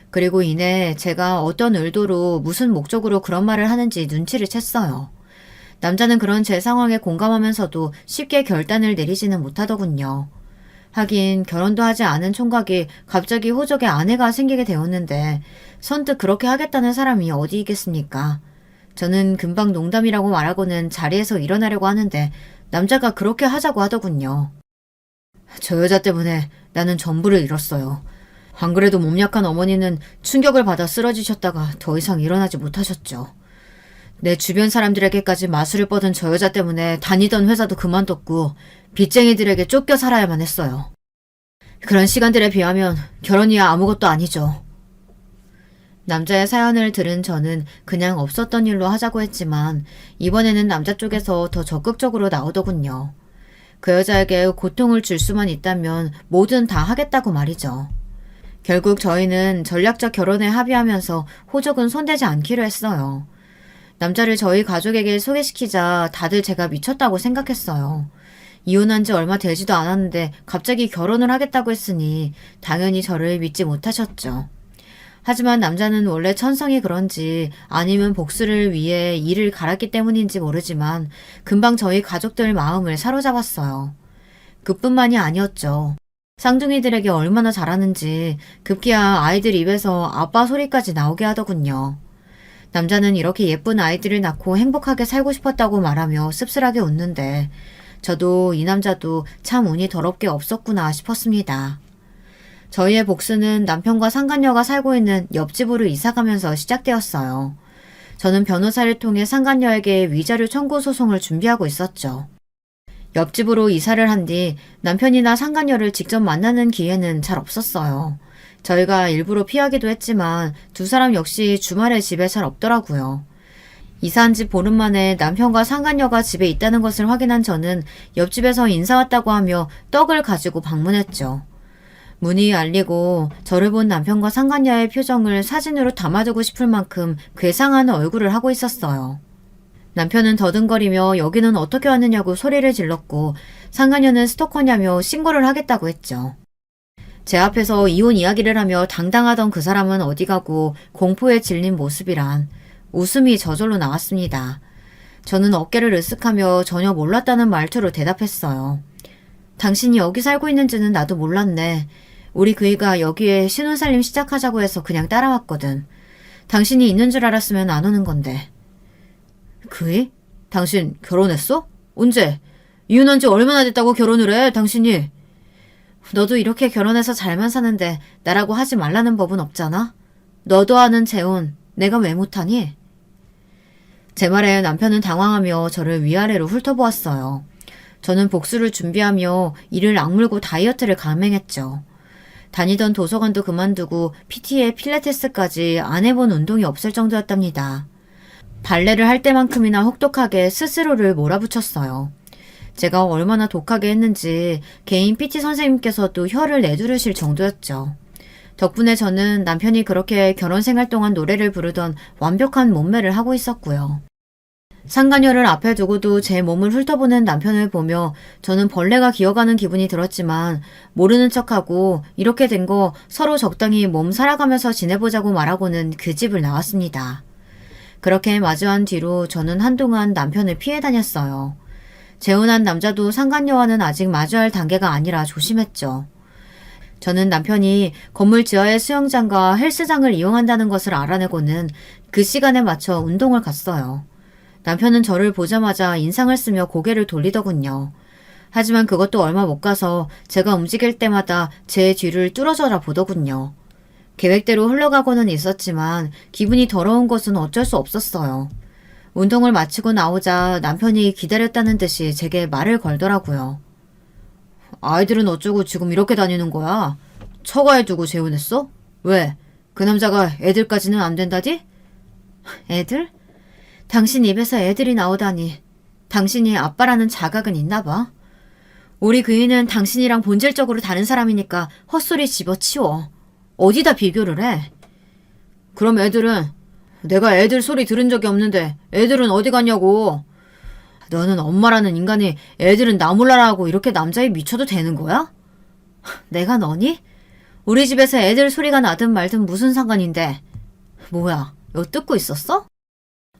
그리고 이내 제가 어떤 의도로 무슨 목적으로 그런 말을 하는지 눈치를 챘어요. 남자는 그런 제 상황에 공감하면서도 쉽게 결단을 내리지는 못하더군요. 하긴 결혼도 하지 않은 총각이 갑자기 호적에 아내가 생기게 되었는데 선뜻 그렇게 하겠다는 사람이 어디 있겠습니까? 저는 금방 농담이라고 말하고는 자리에서 일어나려고 하는데 남자가 그렇게 하자고 하더군요. 저 여자 때문에 나는 전부를 잃었어요. 안 그래도 몸 약한 어머니는 충격을 받아 쓰러지셨다가 더 이상 일어나지 못하셨죠. 내 주변 사람들에게까지 마술을 뻗은 저 여자 때문에 다니던 회사도 그만뒀고 빚쟁이들에게 쫓겨 살아야만 했어요. 그런 시간들에 비하면 결혼이야 아무것도 아니죠. 남자의 사연을 들은 저는 그냥 없었던 일로 하자고 했지만 이번에는 남자 쪽에서 더 적극적으로 나오더군요. 그 여자에게 고통을 줄 수만 있다면 뭐든 다 하겠다고 말이죠. 결국 저희는 전략적 결혼에 합의하면서 호적은 손대지 않기로 했어요. 남자를 저희 가족에게 소개시키자 다들 제가 미쳤다고 생각했어요. 이혼한 지 얼마 되지도 않았는데 갑자기 결혼을 하겠다고 했으니 당연히 저를 믿지 못하셨죠. 하지만 남자는 원래 천성이 그런지 아니면 복수를 위해 이를 갈았기 때문인지 모르지만 금방 저희 가족들 마음을 사로잡았어요. 그뿐만이 아니었죠. 쌍둥이들에게 얼마나 잘하는지 급기야 아이들 입에서 아빠 소리까지 나오게 하더군요. 남자는 이렇게 예쁜 아이들을 낳고 행복하게 살고 싶었다고 말하며 씁쓸하게 웃는데 저도 이 남자도 참 운이 더럽게 없었구나 싶었습니다. 저희의 복수는 남편과 상간녀가 살고 있는 옆집으로 이사가면서 시작되었어요. 저는 변호사를 통해 상간녀에게 위자료 청구 소송을 준비하고 있었죠. 옆집으로 이사를 한 뒤 남편이나 상간녀를 직접 만나는 기회는 잘 없었어요. 저희가 일부러 피하기도 했지만 두 사람 역시 주말에 집에 잘 없더라고요. 이사한 지 보름 만에 남편과 상간녀가 집에 있다는 것을 확인한 저는 옆집에서 인사 왔다고 하며 떡을 가지고 방문했죠. 문이 열리고 저를 본 남편과 상간녀의 표정을 사진으로 담아두고 싶을 만큼 괴상한 얼굴을 하고 있었어요. 남편은 더듬거리며 여기는 어떻게 왔느냐고 소리를 질렀고 상간녀는 스토커냐며 신고를 하겠다고 했죠. 제 앞에서 이혼 이야기를 하며 당당하던 그 사람은 어디 가고 공포에 질린 모습이란 웃음이 저절로 나왔습니다. 저는 어깨를 으쓱하며 전혀 몰랐다는 말투로 대답했어요. 당신이 여기 살고 있는지는 나도 몰랐네. 우리 그이가 여기에 신혼살림 시작하자고 해서 그냥 따라왔거든. 당신이 있는 줄 알았으면 안 오는 건데. 그이? 당신 결혼했어? 언제? 이혼한 지 얼마나 됐다고 결혼을 해, 당신이? 너도 이렇게 결혼해서 잘만 사는데 나라고 하지 말라는 법은 없잖아? 너도 아는 재혼, 내가 왜 못하니? 제 말에 남편은 당황하며 저를 위아래로 훑어보았어요. 저는 복수를 준비하며 이를 악물고 다이어트를 감행했죠. 다니던 도서관도 그만두고 PT에 필라테스까지 안 해본 운동이 없을 정도였답니다. 발레를 할 때만큼이나 혹독하게 스스로를 몰아붙였어요. 제가 얼마나 독하게 했는지 개인 PT 선생님께서도 혀를 내두르실 정도였죠. 덕분에 저는 남편이 그렇게 결혼 생활 동안 노래를 부르던 완벽한 몸매를 하고 있었고요. 상간녀를 앞에 두고도 제 몸을 훑어보는 남편을 보며 저는 벌레가 기어가는 기분이 들었지만 모르는 척하고 이렇게 된 거 서로 적당히 몸 살아가면서 지내보자고 말하고는 그 집을 나왔습니다. 그렇게 마주한 뒤로 저는 한동안 남편을 피해 다녔어요. 재혼한 남자도 상간녀와는 아직 마주할 단계가 아니라 조심했죠. 저는 남편이 건물 지하의 수영장과 헬스장을 이용한다는 것을 알아내고는 그 시간에 맞춰 운동을 갔어요. 남편은 저를 보자마자 인상을 쓰며 고개를 돌리더군요. 하지만 그것도 얼마 못 가서 제가 움직일 때마다 제 뒤를 뚫어져라 보더군요. 계획대로 흘러가고는 있었지만 기분이 더러운 것은 어쩔 수 없었어요. 운동을 마치고 나오자 남편이 기다렸다는 듯이 제게 말을 걸더라고요. 아이들은 어쩌고 지금 이렇게 다니는 거야? 처가에 두고 재혼했어? 왜? 그 남자가 애들까지는 안 된다디? 애들? 당신 입에서 애들이 나오다니. 당신이 아빠라는 자각은 있나 봐. 우리 그이는 당신이랑 본질적으로 다른 사람이니까 헛소리 집어치워. 어디다 비교를 해? 그럼 애들은? 내가 애들 소리 들은 적이 없는데 애들은 어디 갔냐고. 너는 엄마라는 인간이 애들은 나 몰라라 하고 이렇게 남자에 미쳐도 되는 거야? 내가 너니? 우리 집에서 애들 소리가 나든 말든 무슨 상관인데. 뭐야, 엿듣고 있었어?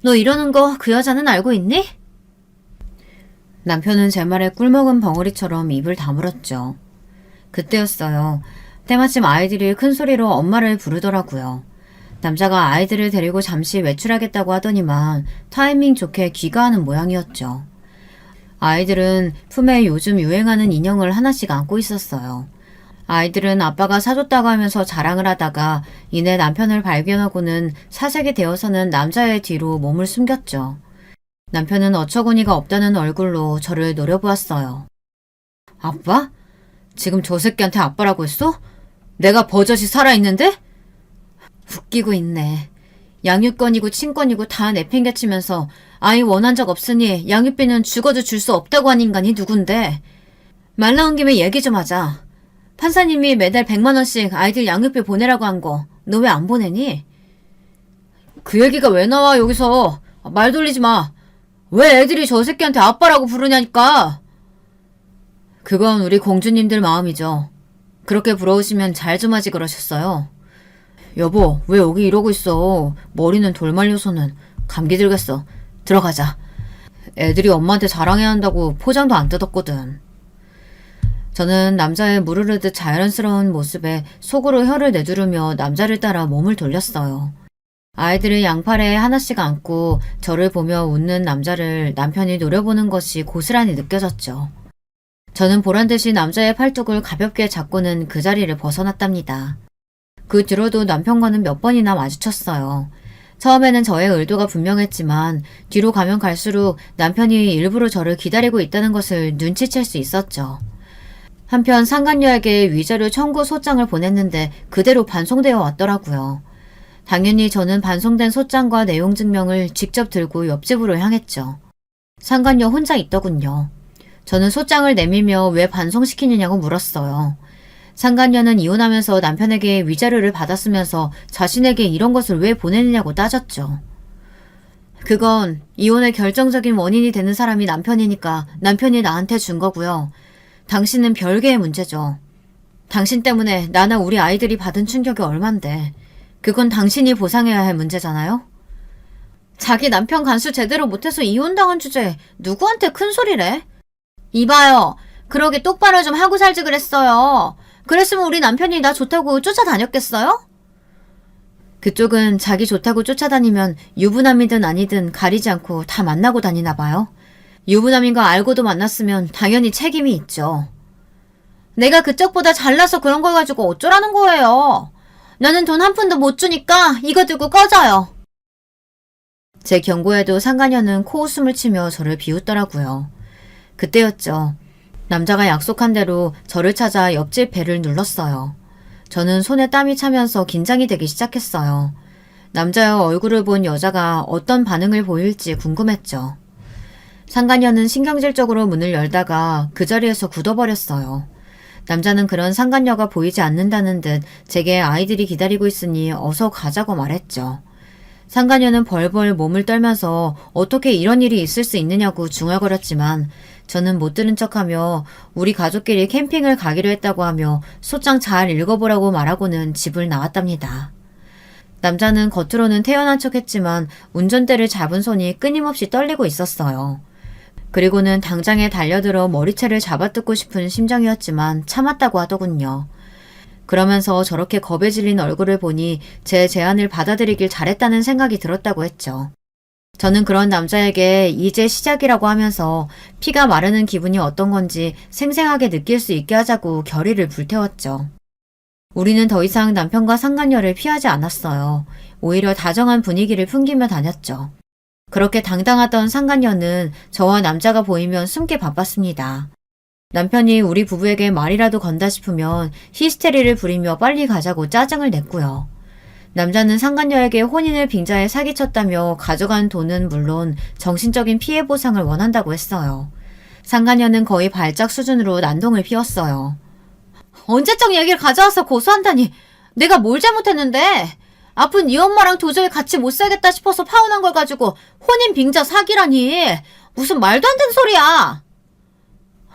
너 이러는 거 그 여자는 알고 있니? 남편은 제 말에 꿀먹은 벙어리처럼 입을 다물었죠. 그때였어요. 때마침 아이들이 큰 소리로 엄마를 부르더라고요. 남자가 아이들을 데리고 잠시 외출하겠다고 하더니만 타이밍 좋게 귀가하는 모양이었죠. 아이들은 품에 요즘 유행하는 인형을 하나씩 안고 있었어요. 아이들은 아빠가 사줬다고 하면서 자랑을 하다가 이내 남편을 발견하고는 사색이 되어서는 남자의 뒤로 몸을 숨겼죠. 남편은 어처구니가 없다는 얼굴로 저를 노려보았어요. 아빠? 지금 저 새끼한테 아빠라고 했어? 내가 버젓이 살아있는데? 웃기고 있네. 양육권이고 친권이고 다 내팽개치면서 아이 원한 적 없으니 양육비는 죽어도 줄 수 없다고 한 인간이 누군데. 말 나온 김에 얘기 좀 하자. 판사님이 매달 100만 원씩 아이들 양육비 보내라고 한 거 너 왜 안 보내니? 그 얘기가 왜 나와 여기서. 말 돌리지 마. 왜 애들이 저 새끼한테 아빠라고 부르냐니까. 그건 우리 공주님들 마음이죠. 그렇게 부러우시면 잘 좀 하지 그러셨어요. 여보, 왜 여기 이러고 있어. 머리는 돌 말려서는. 감기 들겠어. 들어가자. 애들이 엄마한테 자랑해야 한다고 포장도 안 뜯었거든. 저는 남자의 무르르듯 자연스러운 모습에 속으로 혀를 내두르며 남자를 따라 몸을 돌렸어요. 아이들을 양팔에 하나씩 안고 저를 보며 웃는 남자를 남편이 노려보는 것이 고스란히 느껴졌죠. 저는 보란듯이 남자의 팔뚝을 가볍게 잡고는 그 자리를 벗어났답니다. 그 뒤로도 남편과는 몇 번이나 마주쳤어요. 처음에는 저의 의도가 분명했지만 뒤로 가면 갈수록 남편이 일부러 저를 기다리고 있다는 것을 눈치챌 수 있었죠. 한편 상간녀에게 위자료 청구 소장을 보냈는데 그대로 반송되어 왔더라고요. 당연히 저는 반송된 소장과 내용 증명을 직접 들고 옆집으로 향했죠. 상간녀 혼자 있더군요. 저는 소장을 내밀며 왜 반송시키느냐고 물었어요. 상간녀는 이혼하면서 남편에게 위자료를 받았으면서 자신에게 이런 것을 왜 보내느냐고 따졌죠. 그건 이혼의 결정적인 원인이 되는 사람이 남편이니까 남편이 나한테 준 거고요. 당신은 별개의 문제죠. 당신 때문에 나나 우리 아이들이 받은 충격이 얼만데 그건 당신이 보상해야 할 문제잖아요? 자기 남편 간수 제대로 못해서 이혼당한 주제에 누구한테 큰 소리래? 이봐요. 그러게 똑바로 좀 하고 살지 그랬어요. 그랬으면 우리 남편이 나 좋다고 쫓아다녔겠어요? 그쪽은 자기 좋다고 쫓아다니면 유부남이든 아니든 가리지 않고 다 만나고 다니나 봐요. 유부남인 거 알고도 만났으면 당연히 책임이 있죠. 내가 그쪽보다 잘나서 그런 걸 가지고 어쩌라는 거예요. 나는 돈 한 푼도 못 주니까 이거 들고 꺼져요. 제 경고에도 상간녀는 코웃음을 치며 저를 비웃더라고요. 그때였죠. 남자가 약속한 대로 저를 찾아 옆집 벨을 눌렀어요. 저는 손에 땀이 차면서 긴장이 되기 시작했어요. 남자의 얼굴을 본 여자가 어떤 반응을 보일지 궁금했죠. 상간녀는 신경질적으로 문을 열다가 그 자리에서 굳어버렸어요. 남자는 그런 상간녀가 보이지 않는다는 듯 제게 아이들이 기다리고 있으니 어서 가자고 말했죠. 상간녀는 벌벌 몸을 떨면서 어떻게 이런 일이 있을 수 있느냐고 중얼거렸지만 저는 못 들은 척하며 우리 가족끼리 캠핑을 가기로 했다고 하며 소장 잘 읽어보라고 말하고는 집을 나왔답니다. 남자는 겉으로는 태연한 척했지만 운전대를 잡은 손이 끊임없이 떨리고 있었어요. 그리고는 당장에 달려들어 머리채를 잡아뜯고 싶은 심정이었지만 참았다고 하더군요. 그러면서 저렇게 겁에 질린 얼굴을 보니 제 제안을 받아들이길 잘했다는 생각이 들었다고 했죠. 저는 그런 남자에게 이제 시작이라고 하면서 피가 마르는 기분이 어떤 건지 생생하게 느낄 수 있게 하자고 결의를 불태웠죠. 우리는 더 이상 남편과 상간녀를 피하지 않았어요. 오히려 다정한 분위기를 풍기며 다녔죠. 그렇게 당당하던 상간녀는 저와 남자가 보이면 숨기 바빴습니다. 남편이 우리 부부에게 말이라도 건다 싶으면 히스테리를 부리며 빨리 가자고 짜증을 냈고요. 남자는 상간녀에게 혼인을 빙자해 사기쳤다며 가져간 돈은 물론 정신적인 피해 보상을 원한다고 했어요. 상간녀는 거의 발작 수준으로 난동을 피웠어요. 언제적 얘기를 가져와서 고소한다니 내가 뭘 잘못했는데 아픈 이 엄마랑 도저히 같이 못 살겠다 싶어서 파혼한 걸 가지고 혼인 빙자 사기라니 무슨 말도 안 되는 소리야.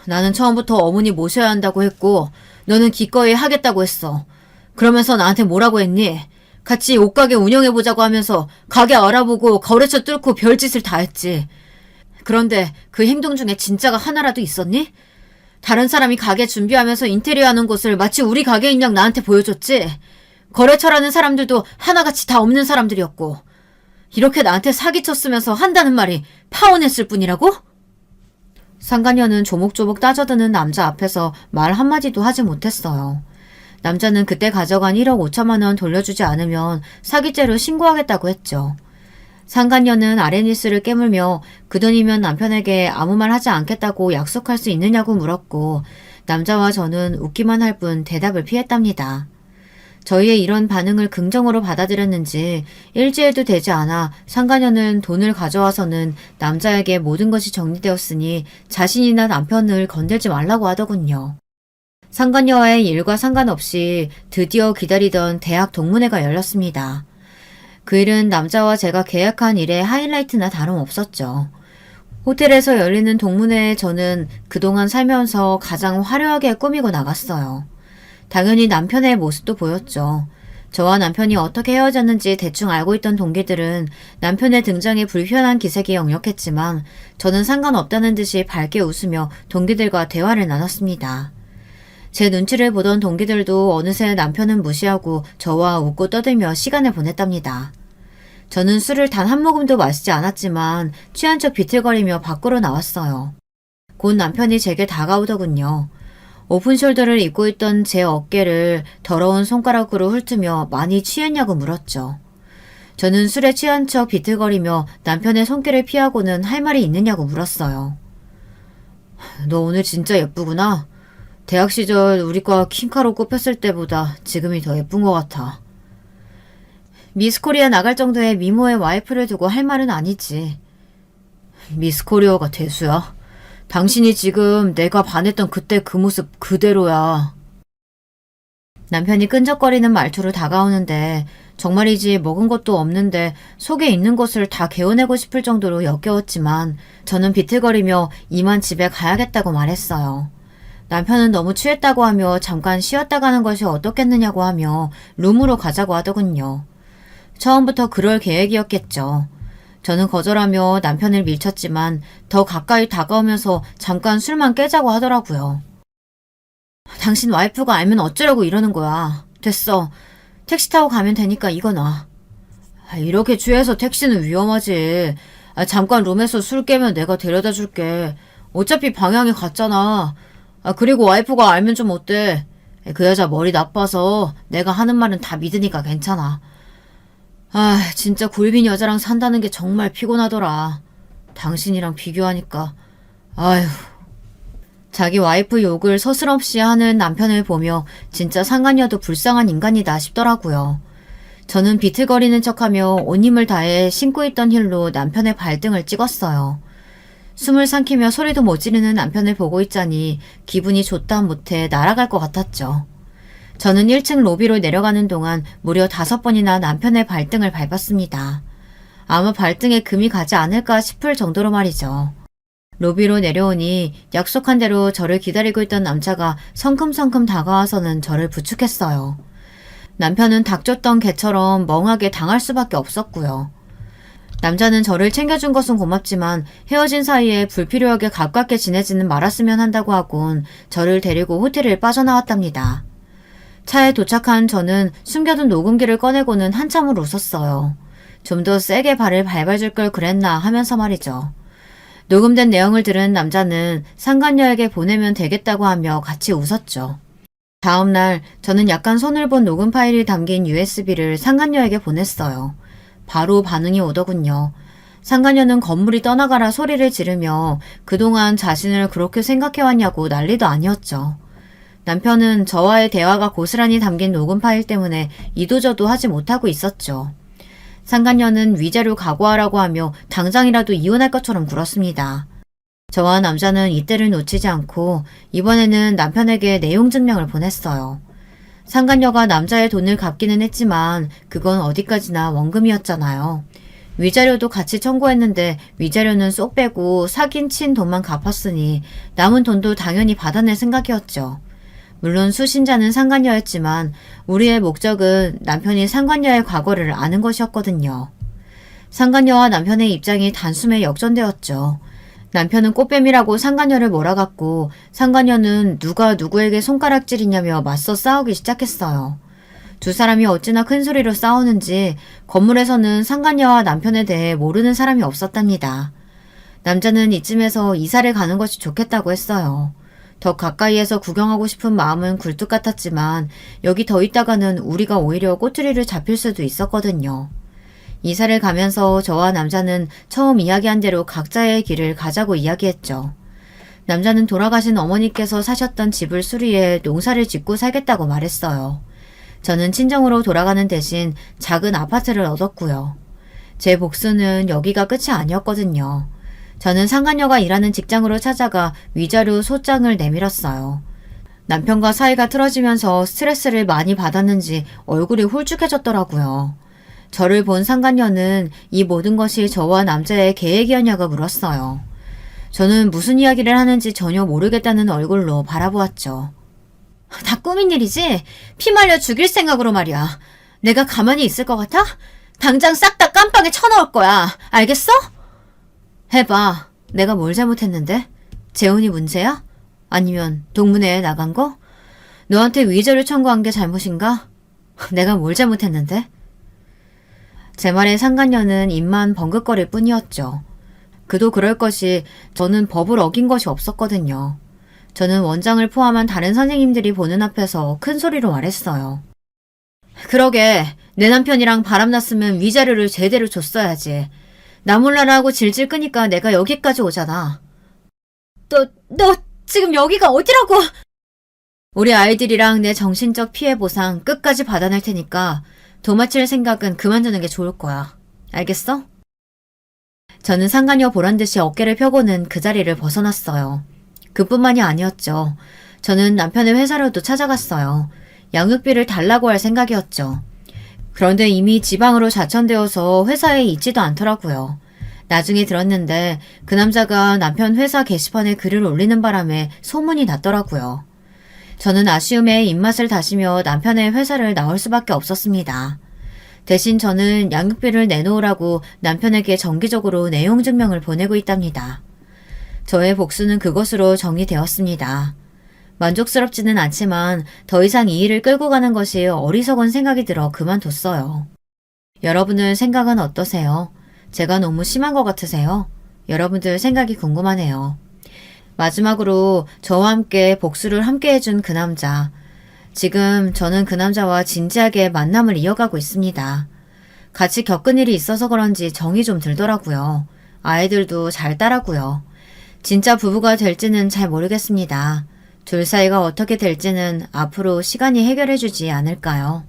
나는 처음부터 어머니 모셔야 한다고 했고 너는 기꺼이 하겠다고 했어. 그러면서 나한테 뭐라고 했니? 같이 옷가게 운영해보자고 하면서 가게 알아보고 거래처 뚫고 별짓을 다 했지. 그런데 그 행동 중에 진짜가 하나라도 있었니? 다른 사람이 가게 준비하면서 인테리어 하는 곳을 마치 우리 가게인 양 나한테 보여줬지. 거래처라는 사람들도 하나같이 다 없는 사람들이었고 이렇게 나한테 사기쳤으면서 한다는 말이 파혼했을 뿐이라고? 상간녀는 조목조목 따져드는 남자 앞에서 말 한마디도 하지 못했어요. 남자는 그때 가져간 1억 5천만 원 돌려주지 않으면 사기죄로 신고하겠다고 했죠. 상간녀는 아레니스를 깨물며 그 돈이면 남편에게 아무 말 하지 않겠다고 약속할 수 있느냐고 물었고 남자와 저는 웃기만 할 뿐 대답을 피했답니다. 저희의 이런 반응을 긍정으로 받아들였는지 일주일도 되지 않아 상간녀는 돈을 가져와서는 남자에게 모든 것이 정리되었으니 자신이나 남편을 건들지 말라고 하더군요. 상간녀와의 일과 상관없이 드디어 기다리던 대학 동문회가 열렸습니다. 그 일은 남자와 제가 계약한 일의 하이라이트나 다름없었죠. 호텔에서 열리는 동문회에 저는 그동안 살면서 가장 화려하게 꾸미고 나갔어요. 당연히 남편의 모습도 보였죠. 저와 남편이 어떻게 헤어졌는지 대충 알고 있던 동기들은 남편의 등장에 불편한 기색이 역력했지만 저는 상관없다는 듯이 밝게 웃으며 동기들과 대화를 나눴습니다. 제 눈치를 보던 동기들도 어느새 남편은 무시하고 저와 웃고 떠들며 시간을 보냈답니다. 저는 술을 단 한 모금도 마시지 않았지만 취한 척 비틀거리며 밖으로 나왔어요. 곧 남편이 제게 다가오더군요. 오픈숄더를 입고 있던 제 어깨를 더러운 손가락으로 훑으며 많이 취했냐고 물었죠. 저는 술에 취한 척 비틀거리며 남편의 손길을 피하고는 할 말이 있느냐고 물었어요. 너 오늘 진짜 예쁘구나. 대학 시절 우리과 킹카로 꼽혔을 때보다 지금이 더 예쁜 것 같아. 미스코리아 나갈 정도의 미모의 와이프를 두고 할 말은 아니지. 미스코리아가 대수야. 당신이 지금 내가 반했던 그때 그 모습 그대로야. 남편이 끈적거리는 말투로 다가오는데 정말이지 먹은 것도 없는데 속에 있는 것을 다 개어내고 싶을 정도로 역겨웠지만 저는 비틀거리며 이만 집에 가야겠다고 말했어요. 남편은 너무 취했다고 하며 잠깐 쉬었다 가는 것이 어떻겠느냐고 하며 룸으로 가자고 하더군요. 처음부터 그럴 계획이었겠죠. 저는 거절하며 남편을 밀쳤지만 더 가까이 다가오면서 잠깐 술만 깨자고 하더라고요. 당신 와이프가 알면 어쩌려고 이러는 거야. 됐어. 택시 타고 가면 되니까 이거 놔. 이렇게 취해서 택시는 위험하지. 잠깐 룸에서 술 깨면 내가 데려다 줄게. 어차피 방향이 같잖아. 그리고 와이프가 알면 좀 어때? 그 여자 머리 나빠서 내가 하는 말은 다 믿으니까 괜찮아. 진짜 굴빈 여자랑 산다는 게 정말 피곤하더라. 당신이랑 비교하니까. 아휴. 자기 와이프 욕을 서슴없이 하는 남편을 보며 진짜 상간녀도 불쌍한 인간이다 싶더라고요. 저는 비틀거리는 척하며 온 힘을 다해 신고 있던 힐로 남편의 발등을 찍었어요. 숨을 삼키며 소리도 못 지르는 남편을 보고 있자니 기분이 좋다 못해 날아갈 것 같았죠. 저는 1층 로비로 내려가는 동안 무려 5번이나 남편의 발등을 밟았습니다. 아마 발등에 금이 가지 않을까 싶을 정도로 말이죠. 로비로 내려오니 약속한 대로 저를 기다리고 있던 남자가 성큼성큼 다가와서는 저를 부축했어요. 남편은 닥쳤던 개처럼 멍하게 당할 수밖에 없었고요. 남자는 저를 챙겨준 것은 고맙지만 헤어진 사이에 불필요하게 가깝게 지내지는 말았으면 한다고 하곤 저를 데리고 호텔을 빠져나왔답니다. 차에 도착한 저는 숨겨둔 녹음기를 꺼내고는 한참을 웃었어요. 좀 더 세게 발을 밟아줄 걸 그랬나 하면서 말이죠. 녹음된 내용을 들은 남자는 상간녀에게 보내면 되겠다고 하며 같이 웃었죠. 다음날 저는 약간 손을 본 녹음 파일이 담긴 USB를 상간녀에게 보냈어요. 바로 반응이 오더군요. 상간녀는 건물이 떠나가라 소리를 지르며 그동안 자신을 그렇게 생각해왔냐고 난리도 아니었죠. 남편은 저와의 대화가 고스란히 담긴 녹음 파일 때문에 이도저도 하지 못하고 있었죠. 상간녀는 위자료 각오하라고 하며 당장이라도 이혼할 것처럼 굴었습니다. 저와 남자는 이때를 놓치지 않고 이번에는 남편에게 내용 증명을 보냈어요. 상간녀가 남자의 돈을 갚기는 했지만 그건 어디까지나 원금이었잖아요. 위자료도 같이 청구했는데 위자료는 쏙 빼고 사귄 친 돈만 갚았으니 남은 돈도 당연히 받아낼 생각이었죠. 물론 수신자는 상간녀였지만 우리의 목적은 남편이 상간녀의 과거를 아는 것이었거든요. 상간녀와 남편의 입장이 단숨에 역전되었죠. 남편은 꽃뱀이라고 상간녀를 몰아갔고 상간녀는 누가 누구에게 손가락질이냐며 맞서 싸우기 시작했어요. 두 사람이 어찌나 큰 소리로 싸우는지 건물에서는 상간녀와 남편에 대해 모르는 사람이 없었답니다. 남자는 이쯤에서 이사를 가는 것이 좋겠다고 했어요. 더 가까이에서 구경하고 싶은 마음은 굴뚝 같았지만 여기 더 있다가는 우리가 오히려 꼬투리를 잡힐 수도 있었거든요. 이사를 가면서 저와 남자는 처음 이야기한 대로 각자의 길을 가자고 이야기했죠. 남자는 돌아가신 어머니께서 사셨던 집을 수리해 농사를 짓고 살겠다고 말했어요. 저는 친정으로 돌아가는 대신 작은 아파트를 얻었고요. 제 복수는 여기가 끝이 아니었거든요. 저는 상간녀가 일하는 직장으로 찾아가 위자료 소장을 내밀었어요. 남편과 사이가 틀어지면서 스트레스를 많이 받았는지 얼굴이 홀쭉해졌더라고요. 저를 본 상간녀는 이 모든 것이 저와 남자의 계획이었냐고 물었어요. 저는 무슨 이야기를 하는지 전혀 모르겠다는 얼굴로 바라보았죠. 다 꾸민 일이지? 피 말려 죽일 생각으로 말이야. 내가 가만히 있을 것 같아? 당장 싹 다 깜빵에 쳐넣을 거야. 알겠어? 해봐. 내가 뭘 잘못했는데? 재혼이 문제야? 아니면 동문회에 나간 거? 너한테 위자료 청구한 게 잘못인가? 내가 뭘 잘못했는데? 제 말에 상간녀는 입만 벙긋거릴 뿐이었죠. 그도 그럴 것이 저는 법을 어긴 것이 없었거든요. 저는 원장을 포함한 다른 선생님들이 보는 앞에서 큰 소리로 말했어요. 그러게 내 남편이랑 바람났으면 위자료를 제대로 줬어야지. 나 몰라라 하고 질질 끄니까 내가 여기까지 오잖아. 너 지금 여기가 어디라고? 우리 아이들이랑 내 정신적 피해 보상 끝까지 받아낼 테니까 도마칠 생각은 그만두는 게 좋을 거야. 알겠어? 저는 상간녀 보란듯이 어깨를 펴고는 그 자리를 벗어났어요. 그뿐만이 아니었죠. 저는 남편의 회사로도 찾아갔어요. 양육비를 달라고 할 생각이었죠. 그런데 이미 지방으로 자천되어서 회사에 있지도 않더라고요. 나중에 들었는데 그 남자가 남편 회사 게시판에 글을 올리는 바람에 소문이 났더라고요. 저는 아쉬움에 입맛을 다시며 남편의 회사를 나올 수밖에 없었습니다. 대신 저는 양육비를 내놓으라고 남편에게 정기적으로 내용 증명을 보내고 있답니다. 저의 복수는 그것으로 정리되었습니다. 만족스럽지는 않지만 더 이상 이 일을 끌고 가는 것이 어리석은 생각이 들어 그만뒀어요. 여러분들 생각은 어떠세요? 제가 너무 심한 것 같으세요? 여러분들 생각이 궁금하네요. 마지막으로 저와 함께 복수를 함께 해준 그 남자. 지금 저는 그 남자와 진지하게 만남을 이어가고 있습니다. 같이 겪은 일이 있어서 그런지 정이 좀 들더라고요. 아이들도 잘 따라고요. 진짜 부부가 될지는 잘 모르겠습니다. 둘 사이가 어떻게 될지는 앞으로 시간이 해결해주지 않을까요?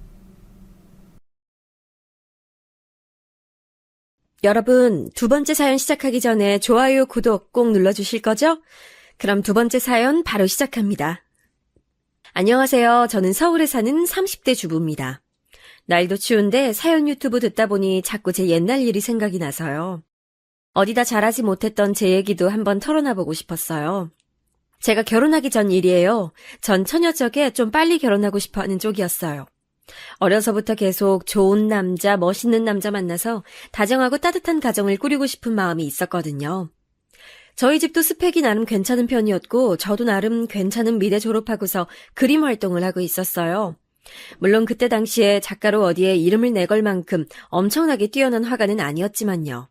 여러분, 두 번째 사연 시작하기 전에 좋아요, 구독 꼭 눌러주실 거죠? 그럼 두 번째 사연 바로 시작합니다. 안녕하세요. 저는 서울에 사는 30대 주부입니다. 날도 추운데 사연 유튜브 듣다 보니 자꾸 제 옛날 일이 생각이 나서요. 어디다 잘하지 못했던 제 얘기도 한번 털어놔보고 싶었어요. 제가 결혼하기 전 일이에요. 전 처녀적에 좀 빨리 결혼하고 싶어하는 쪽이었어요. 어려서부터 계속 좋은 남자, 멋있는 남자 만나서 다정하고 따뜻한 가정을 꾸리고 싶은 마음이 있었거든요. 저희 집도 스펙이 나름 괜찮은 편이었고 저도 나름 괜찮은 미대 졸업하고서 그림 활동을 하고 있었어요. 물론 그때 당시에 작가로 어디에 이름을 내걸 만큼 엄청나게 뛰어난 화가는 아니었지만요.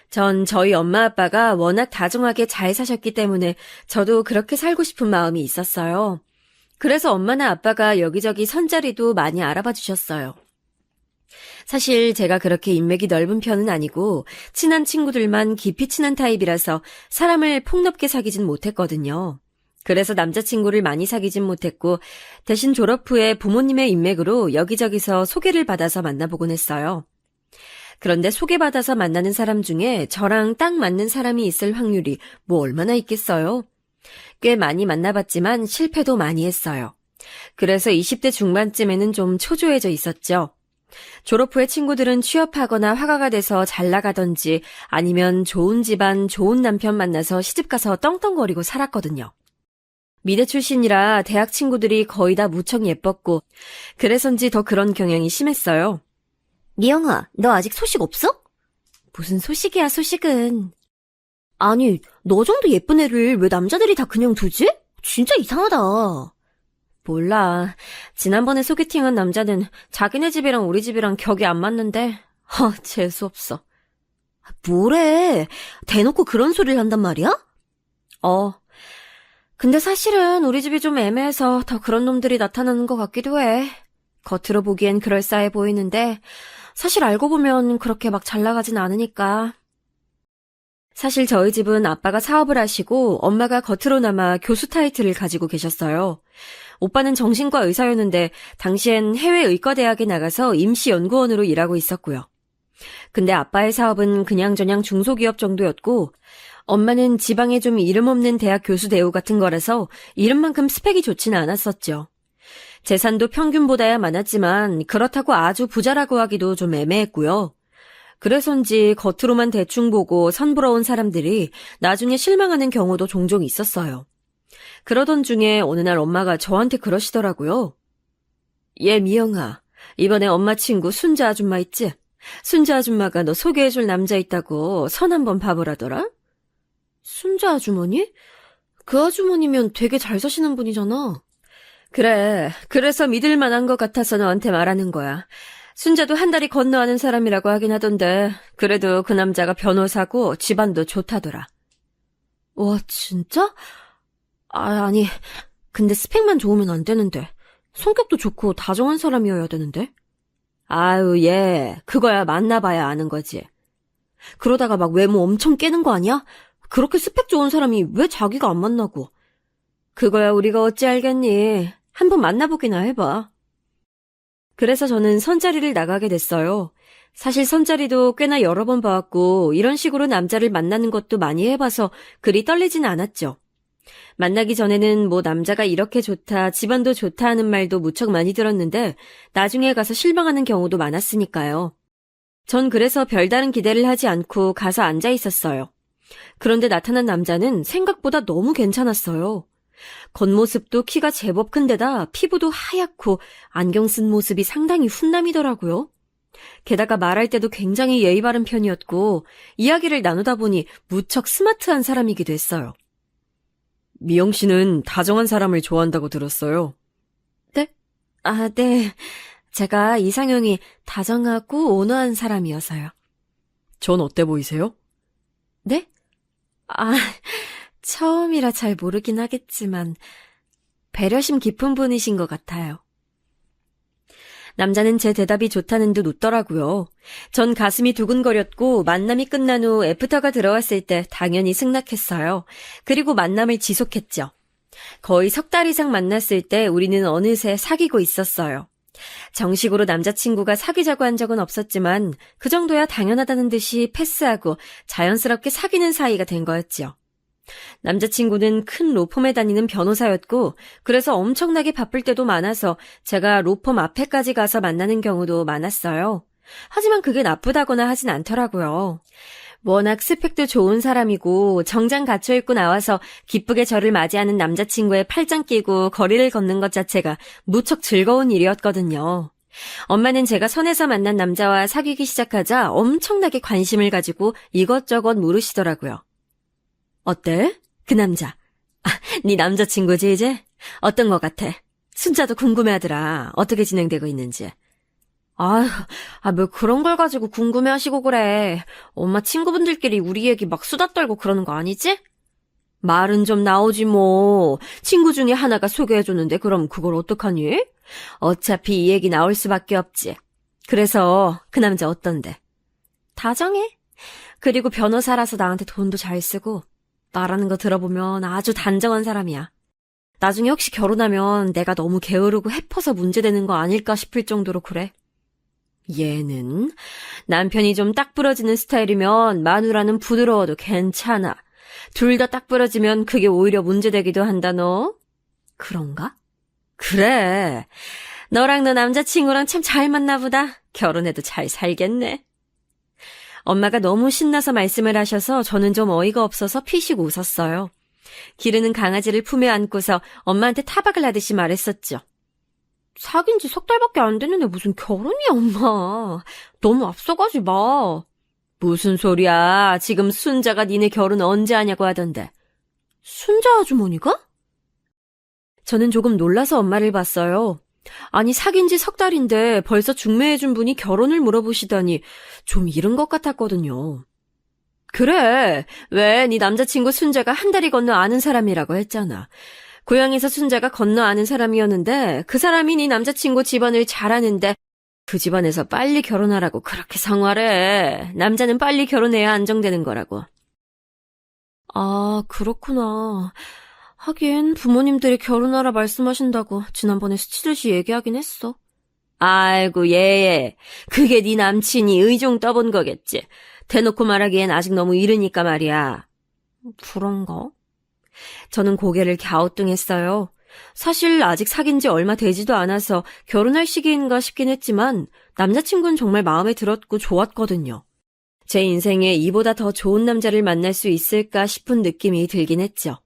전 저희 엄마 아빠가 워낙 다정하게 잘 사셨기 때문에 저도 그렇게 살고 싶은 마음이 있었어요. 그래서 엄마나 아빠가 여기저기 선자리도 많이 알아봐 주셨어요. 사실 제가 그렇게 인맥이 넓은 편은 아니고 친한 친구들만 깊이 친한 타입이라서 사람을 폭넓게 사귀진 못했거든요. 그래서 남자친구를 많이 사귀진 못했고 대신 졸업 후에 부모님의 인맥으로 여기저기서 소개를 받아서 만나보곤 했어요. 그런데 소개받아서 만나는 사람 중에 저랑 딱 맞는 사람이 있을 확률이 뭐 얼마나 있겠어요? 꽤 많이 만나봤지만 실패도 많이 했어요. 그래서 20대 중반쯤에는 좀 초조해져 있었죠. 졸업 후에 친구들은 취업하거나 화가가 돼서 잘 나가던지 아니면 좋은 집안, 좋은 남편 만나서 시집가서 떵떵거리고 살았거든요. 미대 출신이라 대학 친구들이 거의 다 무척 예뻤고 그래서인지 더 그런 경향이 심했어요. 미영아, 너 아직 소식 없어? 무슨 소식이야, 소식은. 아니, 너 정도 예쁜 애를 왜 남자들이 다 그냥 두지? 진짜 이상하다. 몰라. 지난번에 소개팅한 남자는 자기네 집이랑 우리 집이랑 격이 안 맞는데 재수없어. 뭐래? 대놓고 그런 소리를 한단 말이야? 근데 사실은 우리 집이 좀 애매해서 더 그런 놈들이 나타나는 것 같기도 해. 겉으로 보기엔 그럴싸해 보이는데 사실 알고 보면 그렇게 막 잘 나가진 않으니까. 사실 저희 집은 아빠가 사업을 하시고 엄마가 겉으로나마 교수 타이틀을 가지고 계셨어요. 오빠는 정신과 의사였는데 당시엔 해외 의과대학에 나가서 임시연구원으로 일하고 있었고요. 근데 아빠의 사업은 그냥저냥 중소기업 정도였고 엄마는 지방에 좀 이름 없는 대학 교수 대우 같은 거라서 이름만큼 스펙이 좋지는 않았었죠. 재산도 평균보다야 많았지만 그렇다고 아주 부자라고 하기도 좀 애매했고요. 그래서인지 겉으로만 대충 보고 선부러운 사람들이 나중에 실망하는 경우도 종종 있었어요. 그러던 중에 어느 날 엄마가 저한테 그러시더라고요. 얘 미영아, 이번에 엄마 친구 순자 아줌마 있지? 순자 아줌마가 너 소개해줄 남자 있다고 선 한번 봐보라더라? 순자 아주머니? 그 아주머니면 되게 잘 사시는 분이잖아. 그래, 그래서 믿을 만한 것 같아서 너한테 말하는 거야. 순자도 한 다리 건너 아는 사람이라고 하긴 하던데 그래도 그 남자가 변호사고 집안도 좋다더라. 와, 진짜? 아니, 근데 스펙만 좋으면 안 되는데. 성격도 좋고 다정한 사람이어야 되는데. 아유, 얘, 그거야 만나봐야 아는 거지. 그러다가 막 외모 엄청 깨는 거 아니야? 그렇게 스펙 좋은 사람이 왜 자기가 안 만나고. 그거야 우리가 어찌 알겠니. 한번 만나보기나 해봐. 그래서 저는 선자리를 나가게 됐어요. 사실 선자리도 꽤나 여러 번 봐왔고 이런 식으로 남자를 만나는 것도 많이 해봐서 그리 떨리진 않았죠. 만나기 전에는 뭐 남자가 이렇게 좋다, 집안도 좋다 하는 말도 무척 많이 들었는데 나중에 가서 실망하는 경우도 많았으니까요. 전 그래서 별다른 기대를 하지 않고 가서 앉아 있었어요. 그런데 나타난 남자는 생각보다 너무 괜찮았어요. 겉모습도 키가 제법 큰데다 피부도 하얗고 안경 쓴 모습이 상당히 훈남이더라고요. 게다가 말할 때도 굉장히 예의 바른 편이었고 이야기를 나누다 보니 무척 스마트한 사람이기도 했어요. 미영 씨는 다정한 사람을 좋아한다고 들었어요. 네? 아, 네. 제가 이상형이 다정하고 온화한 사람이어서요. 전 어때 보이세요? 네? 아, 처음이라 잘 모르긴 하겠지만 배려심 깊은 분이신 것 같아요. 남자는 제 대답이 좋다는 듯 웃더라고요. 전 가슴이 두근거렸고 만남이 끝난 후 애프터가 들어왔을 때 당연히 승낙했어요. 그리고 만남을 지속했죠. 거의 석 달 이상 만났을 때 우리는 어느새 사귀고 있었어요. 정식으로 남자친구가 사귀자고 한 적은 없었지만 그 정도야 당연하다는 듯이 패스하고 자연스럽게 사귀는 사이가 된 거였죠. 남자친구는 큰 로펌에 다니는 변호사였고 그래서 엄청나게 바쁠 때도 많아서 제가 로펌 앞에까지 가서 만나는 경우도 많았어요. 하지만 그게 나쁘다거나 하진 않더라고요. 워낙 스펙도 좋은 사람이고 정장 갖춰 입고 나와서 기쁘게 저를 맞이하는 남자친구의 팔짱 끼고 거리를 걷는 것 자체가 무척 즐거운 일이었거든요. 엄마는 제가 선에서 만난 남자와 사귀기 시작하자 엄청나게 관심을 가지고 이것저것 물으시더라고요. 어때? 그 남자. 아, 네 남자친구지 이제? 어떤 것 같아? 순자도 궁금해하더라. 어떻게 진행되고 있는지. 아휴, 뭐 그런 걸 가지고 궁금해하시고 그래. 엄마 친구분들끼리 우리 얘기 막 수다 떨고 그러는 거 아니지? 말은 좀 나오지 뭐. 친구 중에 하나가 소개해줬는데 그럼 그걸 어떡하니? 어차피 이 얘기 나올 수밖에 없지. 그래서 그 남자 어떤데? 다정해. 그리고 변호사라서 나한테 돈도 잘 쓰고 말하는 거 들어보면 아주 단정한 사람이야. 나중에 혹시 결혼하면 내가 너무 게으르고 해퍼서 문제되는 거 아닐까 싶을 정도로 그래. 얘는 남편이 좀 딱 부러지는 스타일이면 마누라는 부드러워도 괜찮아. 둘 다 딱 부러지면 그게 오히려 문제되기도 한다 너. 그런가? 그래. 너랑 너 남자친구랑 참 잘 맞나 보다. 결혼해도 잘 살겠네. 엄마가 너무 신나서 말씀을 하셔서 저는 좀 어이가 없어서 피식 웃었어요. 기르는 강아지를 품에 안고서 엄마한테 타박을 하듯이 말했었죠. 사귄 지 석 달밖에 안 됐는데 무슨 결혼이야, 엄마. 너무 앞서가지 마. 무슨 소리야. 지금 순자가 니네 결혼 언제 하냐고 하던데. 순자 아주머니가? 저는 조금 놀라서 엄마를 봤어요. 아니 사귄 지 석 달인데 벌써 중매해준 분이 결혼을 물어보시다니 좀 이른 것 같았거든요. 그래, 왜 네 남자친구 순자가 한 다리 건너 아는 사람이라고 했잖아. 고향에서 순자가 건너 아는 사람이었는데 그 사람이 네 남자친구 집안을 잘 아는데 그 집안에서 빨리 결혼하라고 그렇게 성화래. 남자는 빨리 결혼해야 안정되는 거라고. 아, 그렇구나. 하긴 부모님들이 결혼하라 말씀하신다고 지난번에 스치듯이 얘기하긴 했어. 아이고 얘 그게 네 남친이 의종 떠본 거겠지. 대놓고 말하기엔 아직 너무 이르니까 말이야. 그런가? 저는 고개를 갸우뚱했어요. 사실 아직 사귄 지 얼마 되지도 않아서 결혼할 시기인가 싶긴 했지만 남자친구는 정말 마음에 들었고 좋았거든요. 제 인생에 이보다 더 좋은 남자를 만날 수 있을까 싶은 느낌이 들긴 했죠.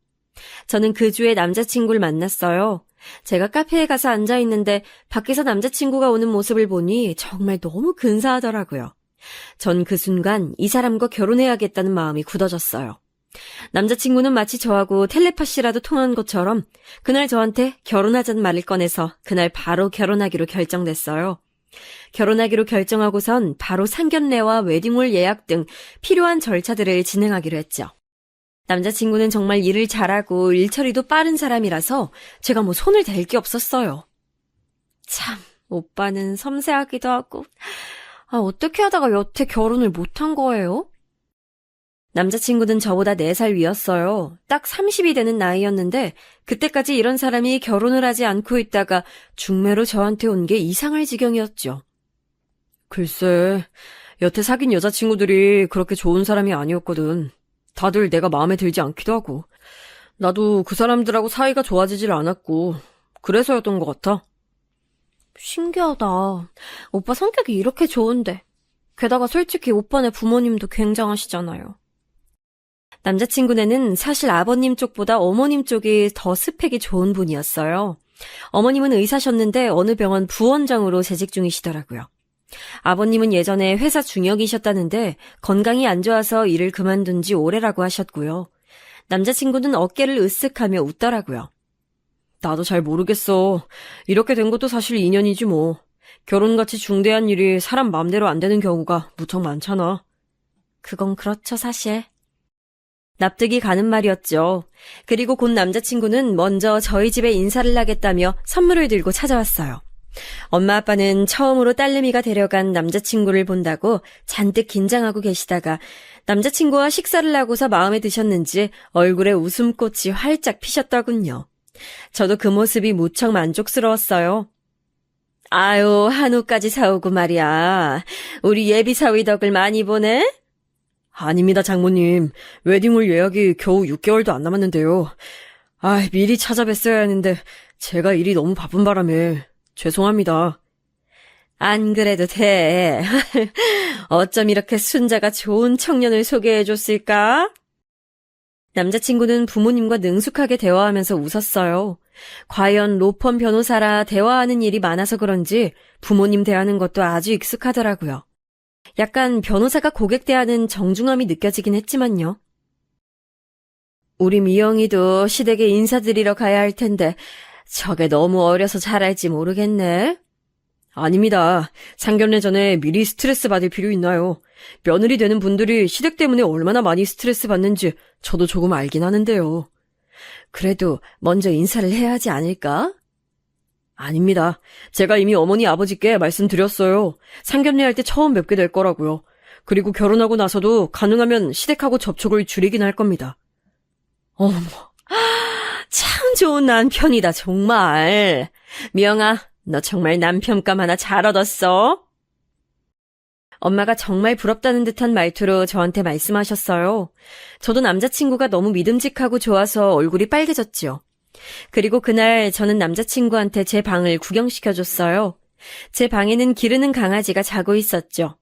저는 그 주에 남자친구를 만났어요. 제가 카페에 가서 앉아있는데 밖에서 남자친구가 오는 모습을 보니 정말 너무 근사하더라고요. 전 그 순간 이 사람과 결혼해야겠다는 마음이 굳어졌어요. 남자친구는 마치 저하고 텔레파시라도 통한 것처럼 그날 저한테 결혼하자는 말을 꺼내서 그날 바로 결혼하기로 결정됐어요. 결혼하기로 결정하고선 바로 상견례와 웨딩홀 예약 등 필요한 절차들을 진행하기로 했죠. 남자친구는 정말 일을 잘하고 일처리도 빠른 사람이라서 제가 뭐 손을 댈 게 없었어요. 참, 오빠는 섬세하기도 하고, 어떻게 하다가 여태 결혼을 못한 거예요? 남자친구는 저보다 4살 위였어요. 딱 30이 되는 나이였는데 그때까지 이런 사람이 결혼을 하지 않고 있다가 중매로 저한테 온 게 이상할 지경이었죠. 글쎄, 여태 사귄 여자친구들이 그렇게 좋은 사람이 아니었거든. 다들 내가 마음에 들지 않기도 하고. 나도 그 사람들하고 사이가 좋아지질 않았고 그래서였던 것 같아. 신기하다. 오빠 성격이 이렇게 좋은데. 게다가 솔직히 오빠네 부모님도 굉장하시잖아요. 남자친구네는 사실 아버님 쪽보다 어머님 쪽이 더 스펙이 좋은 분이었어요. 어머님은 의사셨는데 어느 병원 부원장으로 재직 중이시더라고요. 아버님은 예전에 회사 중역이셨다는데 건강이 안 좋아서 일을 그만둔 지 오래라고 하셨고요. 남자친구는 어깨를 으쓱하며 웃더라고요. 나도 잘 모르겠어. 이렇게 된 것도 사실 인연이지 뭐. 결혼같이 중대한 일이 사람 마음대로 안 되는 경우가 무척 많잖아. 그건 그렇죠, 사실. 납득이 가는 말이었죠. 그리고 곧 남자친구는 먼저 저희 집에 인사를 하겠다며 선물을 들고 찾아왔어요. 엄마 아빠는 처음으로 딸내미가 데려간 남자친구를 본다고 잔뜩 긴장하고 계시다가 남자친구와 식사를 하고서 마음에 드셨는지 얼굴에 웃음꽃이 활짝 피셨더군요. 저도 그 모습이 무척 만족스러웠어요. 아유, 한우까지 사오고 말이야. 우리 예비 사위 덕을 많이 보네? 아닙니다, 장모님. 웨딩홀 예약이 겨우 6개월도 안 남았는데요. 미리 찾아뵀어야 했는데 제가 일이 너무 바쁜 바람에 죄송합니다. 안 그래도 돼. 어쩜 이렇게 순자가 좋은 청년을 소개해줬을까? 남자친구는 부모님과 능숙하게 대화하면서 웃었어요. 과연 로펌 변호사라 대화하는 일이 많아서 그런지 부모님 대하는 것도 아주 익숙하더라고요. 약간 변호사가 고객 대하는 정중함이 느껴지긴 했지만요. 우리 미영이도 시댁에 인사드리러 가야 할 텐데 저게 너무 어려서 잘할지 모르겠네. 아닙니다. 상견례 전에 미리 스트레스 받을 필요 있나요? 며느리 되는 분들이 시댁 때문에 얼마나 많이 스트레스 받는지 저도 조금 알긴 하는데요. 그래도 먼저 인사를 해야 하지 않을까? 아닙니다. 제가 이미 어머니 아버지께 말씀드렸어요. 상견례 할 때 처음 뵙게 될 거라고요. 그리고 결혼하고 나서도 가능하면 시댁하고 접촉을 줄이긴 할 겁니다. 어머, 참 좋은 남편이다, 정말. 미영아, 너 정말 남편감 하나 잘 얻었어. 엄마가 정말 부럽다는 듯한 말투로 저한테 말씀하셨어요. 저도 남자친구가 너무 믿음직하고 좋아서 얼굴이 빨개졌죠. 그리고 그날 저는 남자친구한테 제 방을 구경시켜줬어요. 제 방에는 기르는 강아지가 자고 있었죠.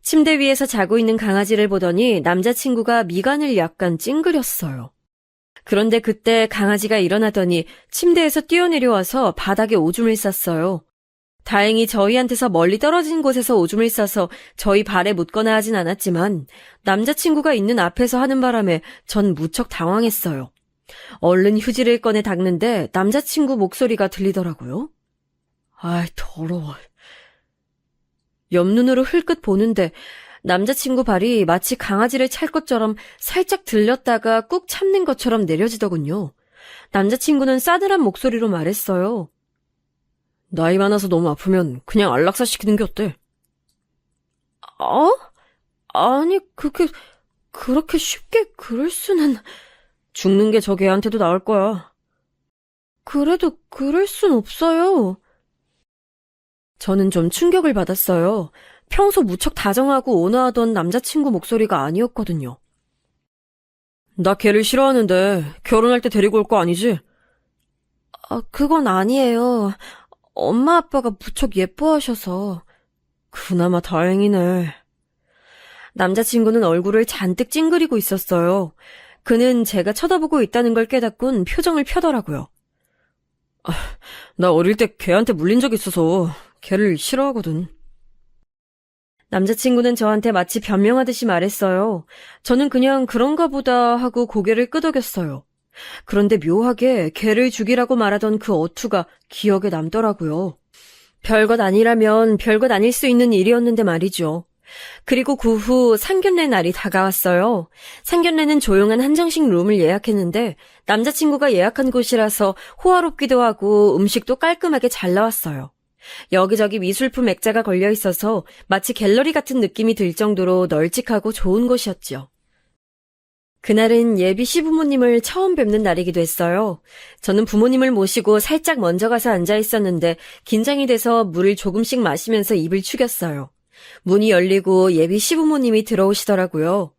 침대 위에서 자고 있는 강아지를 보더니 남자친구가 미간을 약간 찡그렸어요. 그런데 그때 강아지가 일어나더니 침대에서 뛰어내려와서 바닥에 오줌을 쌌어요. 다행히 저희한테서 멀리 떨어진 곳에서 오줌을 싸서 저희 발에 묻거나 하진 않았지만 남자친구가 있는 앞에서 하는 바람에 전 무척 당황했어요. 얼른 휴지를 꺼내 닦는데 남자친구 목소리가 들리더라고요. 더러워. 옆눈으로 흘끗 보는데 남자친구 발이 마치 강아지를 찰 것처럼 살짝 들렸다가 꾹 참는 것처럼 내려지더군요. 남자친구는 싸늘한 목소리로 말했어요. 나이 많아서 너무 아프면 그냥 안락사 시키는 게 어때? 아니, 그렇게 쉽게 그럴 수는... 죽는 게 저 개한테도 나을 거야. 그래도 그럴 순 없어요. 저는 좀 충격을 받았어요. 평소 무척 다정하고 온화하던 남자친구 목소리가 아니었거든요. 나 걔를 싫어하는데 결혼할 때 데리고 올 거 아니지? 그건 아니에요. 엄마 아빠가 무척 예뻐하셔서. 그나마 다행이네. 남자친구는 얼굴을 잔뜩 찡그리고 있었어요. 그는 제가 쳐다보고 있다는 걸 깨닫곤 표정을 펴더라고요. 나 어릴 때 걔한테 물린 적 있어서 걔를 싫어하거든. 남자친구는 저한테 마치 변명하듯이 말했어요. 저는 그냥 그런가 보다 하고 고개를 끄덕였어요. 그런데 묘하게 걔를 죽이라고 말하던 그 어투가 기억에 남더라고요. 별것 아니라면 별것 아닐 수 있는 일이었는데 말이죠. 그리고 그 후 상견례 날이 다가왔어요. 상견례는 조용한 한정식 룸을 예약했는데 남자친구가 예약한 곳이라서 호화롭기도 하고 음식도 깔끔하게 잘 나왔어요. 여기저기 미술품 액자가 걸려 있어서 마치 갤러리 같은 느낌이 들 정도로 널찍하고 좋은 곳이었죠. 그날은 예비 시부모님을 처음 뵙는 날이기도 했어요. 저는 부모님을 모시고 살짝 먼저 가서 앉아 있었는데 긴장이 돼서 물을 조금씩 마시면서 입을 축였어요. 문이 열리고 예비 시부모님이 들어오시더라고요.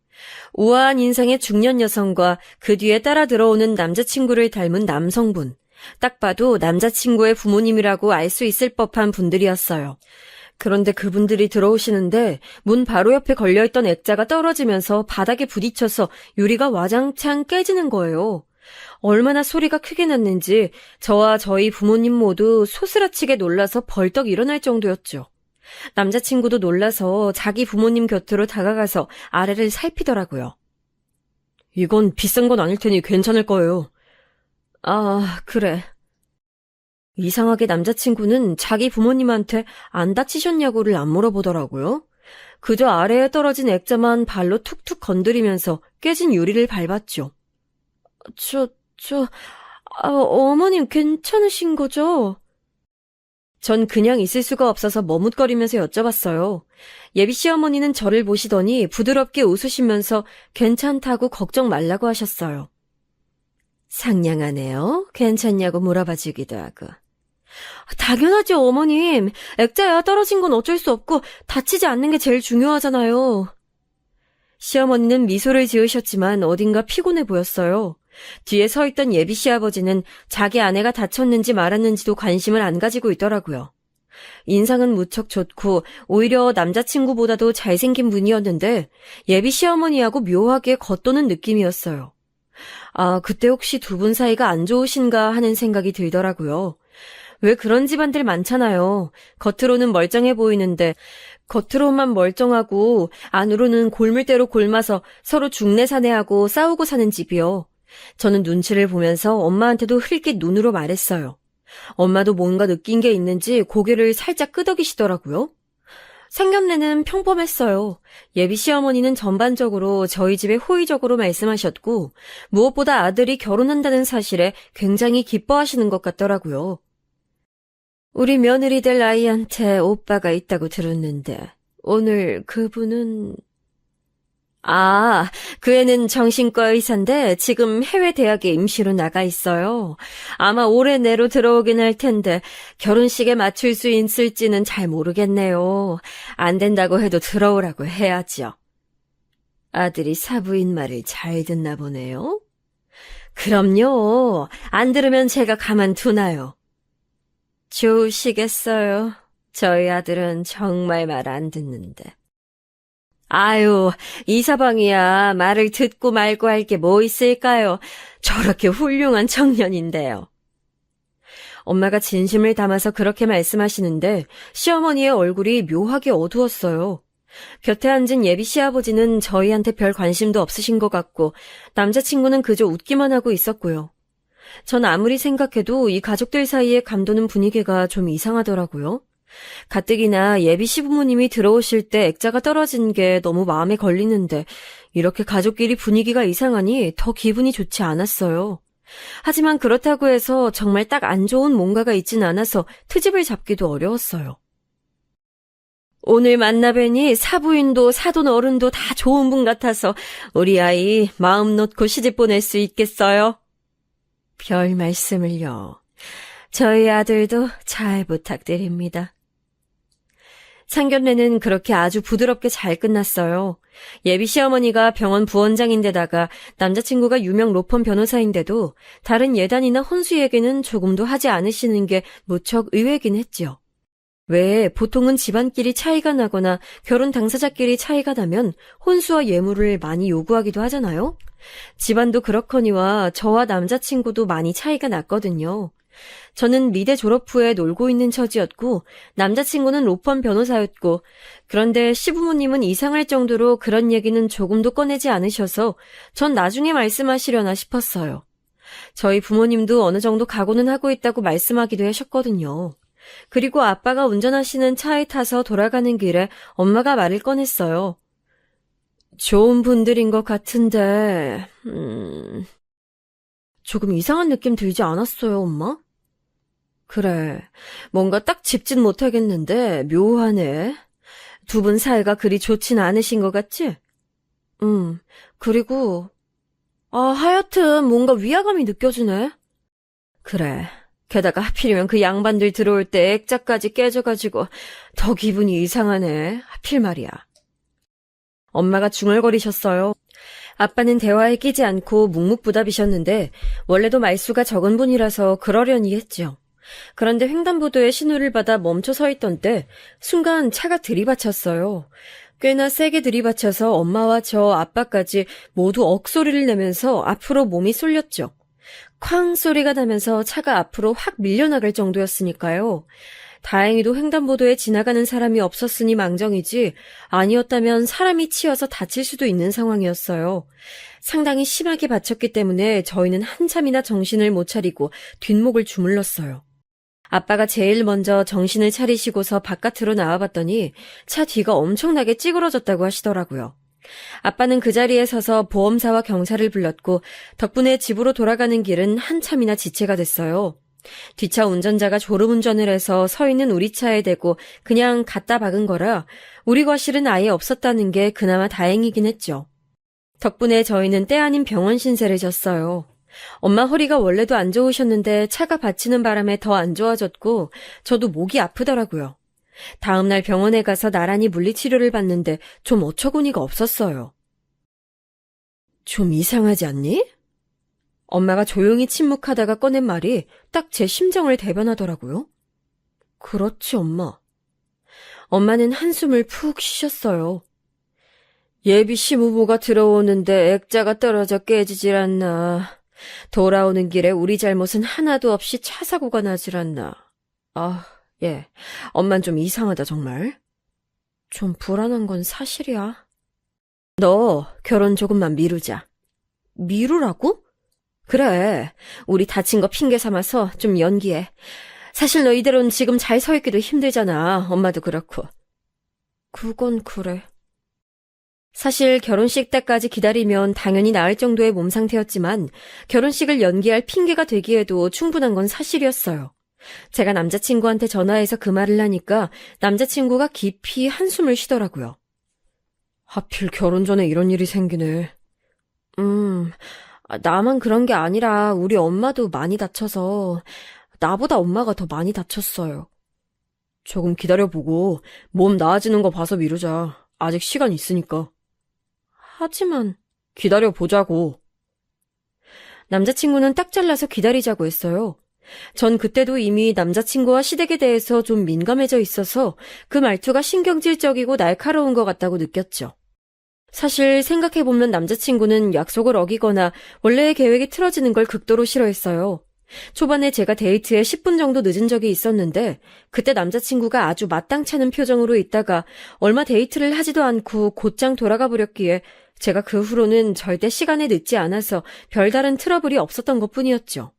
우아한 인상의 중년 여성과 그 뒤에 따라 들어오는 남자친구를 닮은 남성분. 딱 봐도 남자친구의 부모님이라고 알 수 있을 법한 분들이었어요. 그런데 그분들이 들어오시는데 문 바로 옆에 걸려있던 액자가 떨어지면서 바닥에 부딪혀서 유리가 와장창 깨지는 거예요. 얼마나 소리가 크게 났는지 저와 저희 부모님 모두 소스라치게 놀라서 벌떡 일어날 정도였죠. 남자친구도 놀라서 자기 부모님 곁으로 다가가서 아래를 살피더라고요. 이건 비싼 건 아닐 테니 괜찮을 거예요. 아, 그래. 이상하게 남자친구는 자기 부모님한테 안 다치셨냐고를 안 물어보더라고요. 그저 아래에 떨어진 액자만 발로 툭툭 건드리면서 깨진 유리를 밟았죠. 어머님 괜찮으신 거죠? 전 그냥 있을 수가 없어서 머뭇거리면서 여쭤봤어요. 예비 시어머니는 저를 보시더니 부드럽게 웃으시면서 괜찮다고 걱정 말라고 하셨어요. 상냥하네요. 괜찮냐고 물어봐 주기도 하고. 당연하죠, 어머님. 액자야 떨어진 건 어쩔 수 없고 다치지 않는 게 제일 중요하잖아요. 시어머니는 미소를 지으셨지만 어딘가 피곤해 보였어요. 뒤에 서 있던 예비 시아버지는 자기 아내가 다쳤는지 말았는지도 관심을 안 가지고 있더라고요. 인상은 무척 좋고 오히려 남자친구보다도 잘생긴 분이었는데 예비 시어머니하고 묘하게 겉도는 느낌이었어요. 아, 그때 혹시 두 분 사이가 안 좋으신가 하는 생각이 들더라고요. 왜 그런 집안들 많잖아요. 겉으로는 멀쩡해 보이는데 겉으로만 멀쩡하고 안으로는 골물대로 골마서 서로 중내사내하고 싸우고 사는 집이요. 저는 눈치를 보면서 엄마한테도 흘낏 눈으로 말했어요. 엄마도 뭔가 느낀 게 있는지 고개를 살짝 끄덕이시더라고요. 상견례는 평범했어요. 예비 시어머니는 전반적으로 저희 집에 호의적으로 말씀하셨고 무엇보다 아들이 결혼한다는 사실에 굉장히 기뻐하시는 것 같더라고요. 우리 며느리 될 아이한테 오빠가 있다고 들었는데 오늘 그분은... 아, 그 애는 정신과 의사인데 지금 해외 대학에 임시로 나가 있어요. 아마 올해 내로 들어오긴 할 텐데 결혼식에 맞출 수 있을지는 잘 모르겠네요. 안 된다고 해도 들어오라고 해야죠. 아들이 사부인 말을 잘 듣나 보네요. 그럼요. 안 들으면 제가 가만두나요. 좋으시겠어요. 저희 아들은 정말 말 안 듣는데. 아유, 이서방이야 말을 듣고 말고 할 게 뭐 있을까요? 저렇게 훌륭한 청년인데요. 엄마가 진심을 담아서 그렇게 말씀하시는데 시어머니의 얼굴이 묘하게 어두웠어요. 곁에 앉은 예비 시아버지는 저희한테 별 관심도 없으신 것 같고 남자친구는 그저 웃기만 하고 있었고요. 전 아무리 생각해도 이 가족들 사이에 감도는 분위기가 좀 이상하더라고요. 가뜩이나 예비 시부모님이 들어오실 때 액자가 떨어진 게 너무 마음에 걸리는데 이렇게 가족끼리 분위기가 이상하니 더 기분이 좋지 않았어요. 하지만 그렇다고 해서 정말 딱 안 좋은 뭔가가 있진 않아서 트집을 잡기도 어려웠어요. 오늘 만나뵈니 사부인도 사돈 어른도 다 좋은 분 같아서 우리 아이 마음 놓고 시집 보낼 수 있겠어요? 별 말씀을요. 저희 아들도 잘 부탁드립니다. 상견례는 그렇게 아주 부드럽게 잘 끝났어요. 예비 시어머니가 병원 부원장인데다가 남자친구가 유명 로펌 변호사인데도 다른 예단이나 혼수에게는 조금도 하지 않으시는 게 무척 의외긴 했지요. 왜 보통은 집안끼리 차이가 나거나 결혼 당사자끼리 차이가 나면 혼수와 예물을 많이 요구하기도 하잖아요. 집안도 그렇거니와 저와 남자친구도 많이 차이가 났거든요. 저는 미대 졸업 후에 놀고 있는 처지였고 남자친구는 로펌 변호사였고 그런데 시부모님은 이상할 정도로 그런 얘기는 조금도 꺼내지 않으셔서 전 나중에 말씀하시려나 싶었어요. 저희 부모님도 어느 정도 각오는 하고 있다고 말씀하기도 하셨거든요. 그리고 아빠가 운전하시는 차에 타서 돌아가는 길에 엄마가 말을 꺼냈어요. 좋은 분들인 것 같은데, 조금 이상한 느낌 들지 않았어요, 엄마? 그래, 뭔가 딱 짚진 못하겠는데 묘하네. 두 분 사이가 그리 좋진 않으신 것 같지? 그리고 하여튼 뭔가 위화감이 느껴지네. 그래, 게다가 하필이면 그 양반들 들어올 때 액자까지 깨져가지고 더 기분이 이상하네. 하필 말이야. 엄마가 중얼거리셨어요. 아빠는 대화에 끼지 않고 묵묵부답이셨는데 원래도 말수가 적은 분이라서 그러려니 했죠. 그런데 횡단보도에 신호를 받아 멈춰 서 있던 때 순간 차가 들이받쳤어요. 꽤나 세게 들이받쳐서 엄마와 저 아빠까지 모두 억소리를 내면서 앞으로 몸이 쏠렸죠. 쾅 소리가 나면서 차가 앞으로 확 밀려나갈 정도였으니까요. 다행히도 횡단보도에 지나가는 사람이 없었으니 망정이지 아니었다면 사람이 치여서 다칠 수도 있는 상황이었어요. 상당히 심하게 받쳤기 때문에 저희는 한참이나 정신을 못 차리고 뒷목을 주물렀어요. 아빠가 제일 먼저 정신을 차리시고서 바깥으로 나와봤더니 차 뒤가 엄청나게 찌그러졌다고 하시더라고요. 아빠는 그 자리에 서서 보험사와 경찰을 불렀고 덕분에 집으로 돌아가는 길은 한참이나 지체가 됐어요. 뒷차 운전자가 졸음운전을 해서 서 있는 우리 차에 대고 그냥 갖다 박은 거라 우리 과실은 아예 없었다는 게 그나마 다행이긴 했죠. 덕분에 저희는 때 아닌 병원 신세를 졌어요. 엄마 허리가 원래도 안 좋으셨는데 차가 받치는 바람에 더 안 좋아졌고 저도 목이 아프더라고요. 다음날 병원에 가서 나란히 물리치료를 받는데 좀 어처구니가 없었어요. 좀 이상하지 않니? 엄마가 조용히 침묵하다가 꺼낸 말이 딱 제 심정을 대변하더라고요. 그렇지, 엄마. 엄마는 한숨을 푹 쉬셨어요. 예비 시부모가 들어오는데 액자가 떨어져 깨지질 않나. 돌아오는 길에 우리 잘못은 하나도 없이 차 사고가 나질 않나. 예. 엄만 좀 이상하다, 정말. 좀 불안한 건 사실이야. 너 결혼 조금만 미루자. 미루라고? 그래. 우리 다친 거 핑계 삼아서 좀 연기해. 사실 너 이대로는 지금 잘 서 있기도 힘들잖아. 엄마도 그렇고. 그건 그래. 사실 결혼식 때까지 기다리면 당연히 나을 정도의 몸 상태였지만 결혼식을 연기할 핑계가 되기에도 충분한 건 사실이었어요. 제가 남자친구한테 전화해서 그 말을 하니까 남자친구가 깊이 한숨을 쉬더라고요. 하필 결혼 전에 이런 일이 생기네. 나만 그런 게 아니라 우리 엄마도 많이 다쳐서 나보다 엄마가 더 많이 다쳤어요. 조금 기다려보고 몸 나아지는 거 봐서 미루자. 아직 시간 있으니까. 하지만 기다려보자고. 남자친구는 딱 잘라서 기다리자고 했어요. 전 그때도 이미 남자친구와 시댁에 대해서 좀 민감해져 있어서 그 말투가 신경질적이고 날카로운 것 같다고 느꼈죠. 사실 생각해보면 남자친구는 약속을 어기거나 원래의 계획이 틀어지는 걸 극도로 싫어했어요. 초반에 제가 데이트에 10분 정도 늦은 적이 있었는데 그때 남자친구가 아주 마땅치 않은 표정으로 있다가 얼마 데이트를 하지도 않고 곧장 돌아가 버렸기에 제가 그 후로는 절대 시간에 늦지 않아서 별다른 트러블이 없었던 것뿐이었죠.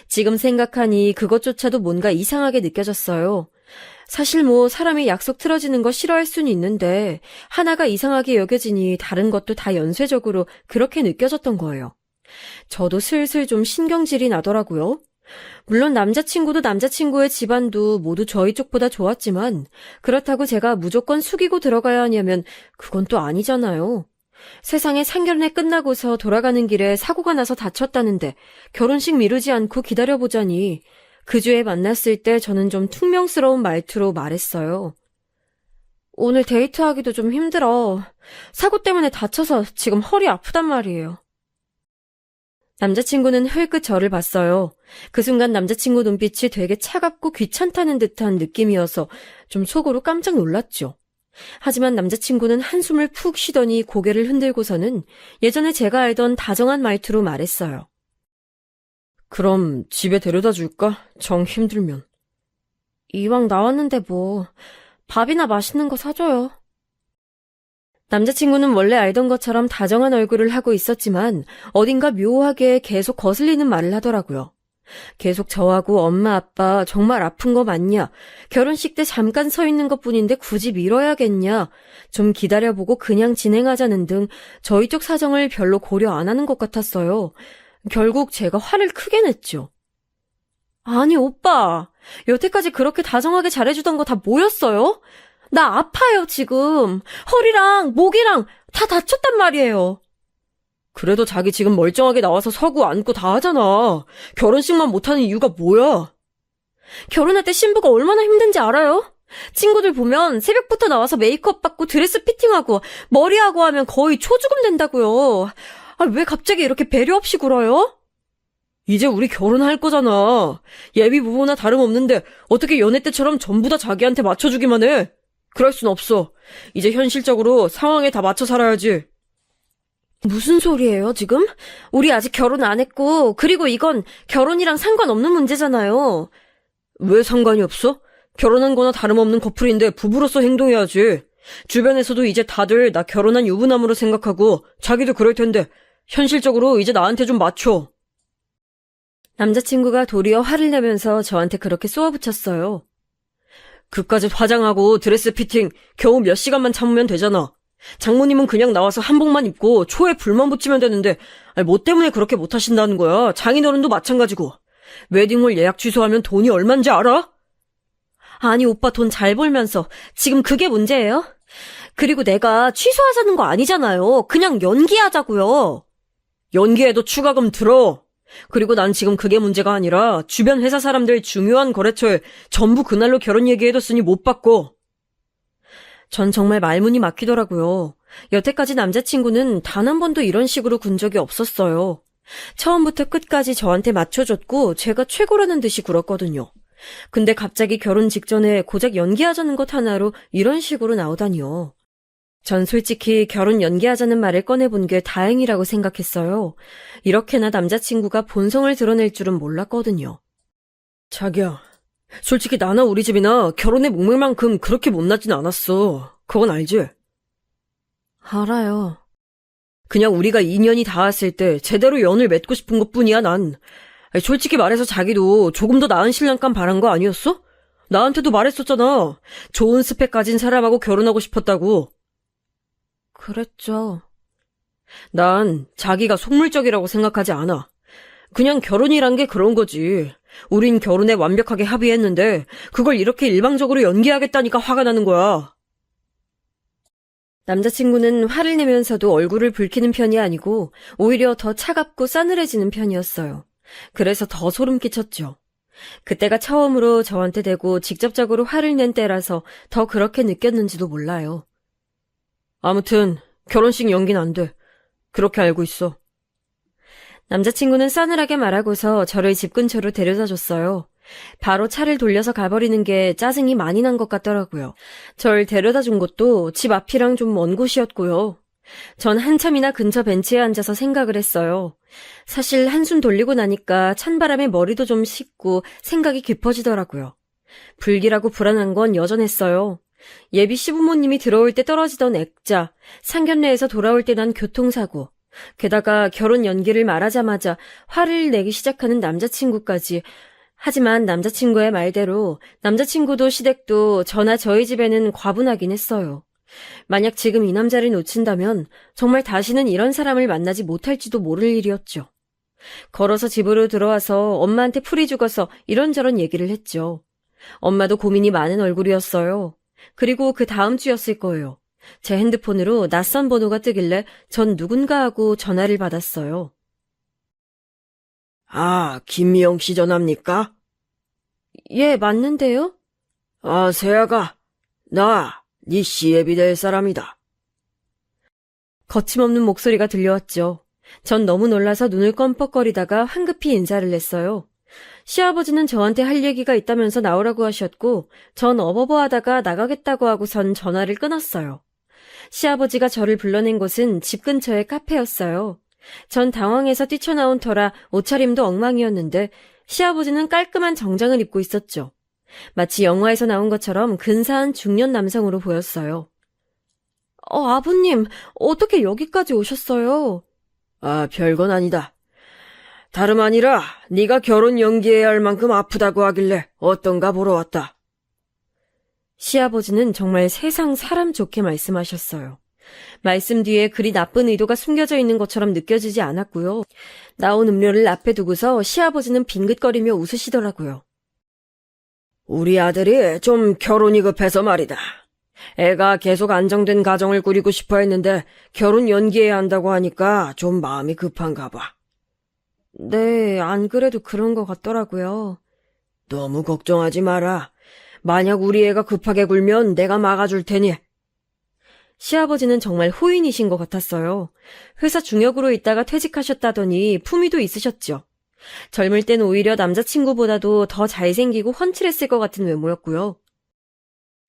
지금 생각하니 그것조차도 뭔가 이상하게 느껴졌어요. 사실 사람이 약속 틀어지는 거 싫어할 수는 있는데 하나가 이상하게 여겨지니 다른 것도 다 연쇄적으로 그렇게 느껴졌던 거예요. 저도 슬슬 좀 신경질이 나더라고요. 물론 남자친구도 남자친구의 집안도 모두 저희 쪽보다 좋았지만 그렇다고 제가 무조건 숙이고 들어가야 하냐면 그건 또 아니잖아요. 세상에 상견례 끝나고서 돌아가는 길에 사고가 나서 다쳤다는데 결혼식 미루지 않고 기다려보자니 그 주에 만났을 때 저는 좀 퉁명스러운 말투로 말했어요. 오늘 데이트하기도 좀 힘들어. 사고 때문에 다쳐서 지금 허리 아프단 말이에요. 남자친구는 흘끗 저를 봤어요. 그 순간 남자친구 눈빛이 되게 차갑고 귀찮다는 듯한 느낌이어서 좀 속으로 깜짝 놀랐죠. 하지만 남자친구는 한숨을 푹 쉬더니 고개를 흔들고서는 예전에 제가 알던 다정한 말투로 말했어요. 그럼 집에 데려다 줄까? 정 힘들면. 이왕 나왔는데 밥이나 맛있는 거 사줘요. 남자친구는 원래 알던 것처럼 다정한 얼굴을 하고 있었지만 어딘가 묘하게 계속 거슬리는 말을 하더라고요. 계속 저하고 엄마 아빠 정말 아픈 거 맞냐? 결혼식 때 잠깐 서 있는 것뿐인데 굳이 미뤄야겠냐? 좀 기다려보고 그냥 진행하자는 등 저희 쪽 사정을 별로 고려 안 하는 것 같았어요. 결국 제가 화를 크게 냈죠. 아니 오빠, 여태까지 그렇게 다정하게 잘해주던 거 다 뭐였어요? 나 아파요 지금. 허리랑 목이랑 다 다쳤단 말이에요. 그래도 자기 지금 멀쩡하게 나와서 서고 앉고 다 하잖아. 결혼식만 못하는 이유가 뭐야? 결혼할 때 신부가 얼마나 힘든지 알아요? 친구들 보면 새벽부터 나와서 메이크업 받고 드레스 피팅하고 머리하고 하면 거의 초죽음 된다고요. 아, 왜 갑자기 이렇게 배려 없이 굴어요? 이제 우리 결혼할 거잖아. 예비 부부나 다름없는데 어떻게 연애 때처럼 전부 다 자기한테 맞춰주기만 해? 그럴 순 없어. 이제 현실적으로 상황에 다 맞춰 살아야지. 무슨 소리예요, 지금? 우리 아직 결혼 안 했고, 그리고 이건 결혼이랑 상관없는 문제잖아요. 왜 상관이 없어? 결혼한 거나 다름없는 커플인데 부부로서 행동해야지. 주변에서도 이제 다들 나 결혼한 유부남으로 생각하고 자기도 그럴 텐데 현실적으로 이제 나한테 좀 맞춰. 남자친구가 도리어 화를 내면서 저한테 그렇게 쏘아붙였어요. 그까짓 화장하고 드레스 피팅 겨우 몇 시간만 참으면 되잖아. 장모님은 그냥 나와서 한복만 입고 초에 불만 붙이면 되는데 뭐 때문에 그렇게 못하신다는 거야. 장인어른도 마찬가지고. 웨딩홀 예약 취소하면 돈이 얼만지 알아? 아니 오빠 돈 잘 벌면서 지금 그게 문제예요? 그리고 내가 취소하자는 거 아니잖아요. 그냥 연기하자고요. 연기해도 추가금 들어. 그리고 난 지금 그게 문제가 아니라 주변 회사 사람들 중요한 거래처에 전부 그날로 결혼 얘기해뒀으니 못 받고. 전 정말 말문이 막히더라고요. 여태까지 남자친구는 단 한 번도 이런 식으로 군 적이 없었어요. 처음부터 끝까지 저한테 맞춰줬고 제가 최고라는 듯이 굴었거든요. 근데 갑자기 결혼 직전에 고작 연기하자는 것 하나로 이런 식으로 나오다니요. 전 솔직히 결혼 연기하자는 말을 꺼내본 게 다행이라고 생각했어요. 이렇게나 남자친구가 본성을 드러낼 줄은 몰랐거든요. 자기야, 솔직히 나나 우리 집이나 결혼의 목매만큼 그렇게 못나진 않았어. 그건 알지? 알아요. 그냥 우리가 인연이 닿았을 때 제대로 연을 맺고 싶은 것뿐이야, 난. 솔직히 말해서 자기도 조금 더 나은 신랑감 바란 거 아니었어? 나한테도 말했었잖아. 좋은 스펙 가진 사람하고 결혼하고 싶었다고. 그랬죠. 난 자기가 속물적이라고 생각하지 않아. 그냥 결혼이란 게 그런 거지. 우린 결혼에 완벽하게 합의했는데 그걸 이렇게 일방적으로 연기하겠다니까 화가 나는 거야. 남자친구는 화를 내면서도 얼굴을 붉히는 편이 아니고 오히려 더 차갑고 싸늘해지는 편이었어요. 그래서 더 소름 끼쳤죠. 그때가 처음으로 저한테 대고 직접적으로 화를 낸 때라서 더 그렇게 느꼈는지도 몰라요. 아무튼 결혼식 연기는 안 돼. 그렇게 알고 있어. 남자친구는 싸늘하게 말하고서 저를 집 근처로 데려다 줬어요. 바로 차를 돌려서 가버리는 게 짜증이 많이 난 것 같더라고요. 절 데려다 준 곳도 집 앞이랑 좀 먼 곳이었고요. 전 한참이나 근처 벤치에 앉아서 생각을 했어요. 사실 한숨 돌리고 나니까 찬바람에 머리도 좀 식고 생각이 깊어지더라고요. 불길하고 불안한 건 여전했어요. 예비 시부모님이 들어올 때 떨어지던 액자, 상견례에서 돌아올 때 난 교통사고, 게다가 결혼 연기를 말하자마자 화를 내기 시작하는 남자친구까지. 하지만 남자친구의 말대로 남자친구도 시댁도 저나 저희 집에는 과분하긴 했어요. 만약 지금 이 남자를 놓친다면 정말 다시는 이런 사람을 만나지 못할지도 모를 일이었죠. 걸어서 집으로 들어와서 엄마한테 풀이 죽어서 이런저런 얘기를 했죠. 엄마도 고민이 많은 얼굴이었어요. 그리고 그 다음 주였을 거예요. 제 핸드폰으로 낯선 번호가 뜨길래 전 누군가 하고 전화를 받았어요. 아, 김미영 씨 전화입니까? 예, 맞는데요? 아, 세아가, 네 시애비 될 사람이다. 거침없는 목소리가 들려왔죠. 전 너무 놀라서 눈을 껌뻑거리다가 황급히 인사를 했어요. 시아버지는 저한테 할 얘기가 있다면서 나오라고 하셨고 전 어버버하다가 나가겠다고 하고선 전화를 끊었어요. 시아버지가 저를 불러낸 곳은 집 근처의 카페였어요. 전 당황해서 뛰쳐나온 터라 옷차림도 엉망이었는데 시아버지는 깔끔한 정장을 입고 있었죠. 마치 영화에서 나온 것처럼 근사한 중년 남성으로 보였어요. 아버님, 어떻게 여기까지 오셨어요? 아, 별건 아니다. 다름 아니라 네가 결혼 연기해야 할 만큼 아프다고 하길래 어떤가 보러 왔다. 시아버지는 정말 세상 사람 좋게 말씀하셨어요. 말씀 뒤에 그리 나쁜 의도가 숨겨져 있는 것처럼 느껴지지 않았고요. 나온 음료를 앞에 두고서 시아버지는 빙긋거리며 웃으시더라고요. 우리 아들이 좀 결혼이 급해서 말이다. 애가 계속 안정된 가정을 꾸리고 싶어 했는데 결혼 연기해야 한다고 하니까 좀 마음이 급한가 봐. 네, 안 그래도 그런 것 같더라고요. 너무 걱정하지 마라. 만약 우리 애가 급하게 굴면 내가 막아줄 테니. 시아버지는 정말 호인이신 것 같았어요. 회사 중역으로 있다가 퇴직하셨다더니 품위도 있으셨죠. 젊을 땐 오히려 남자친구보다도 더 잘생기고 훤칠했을 것 같은 외모였고요.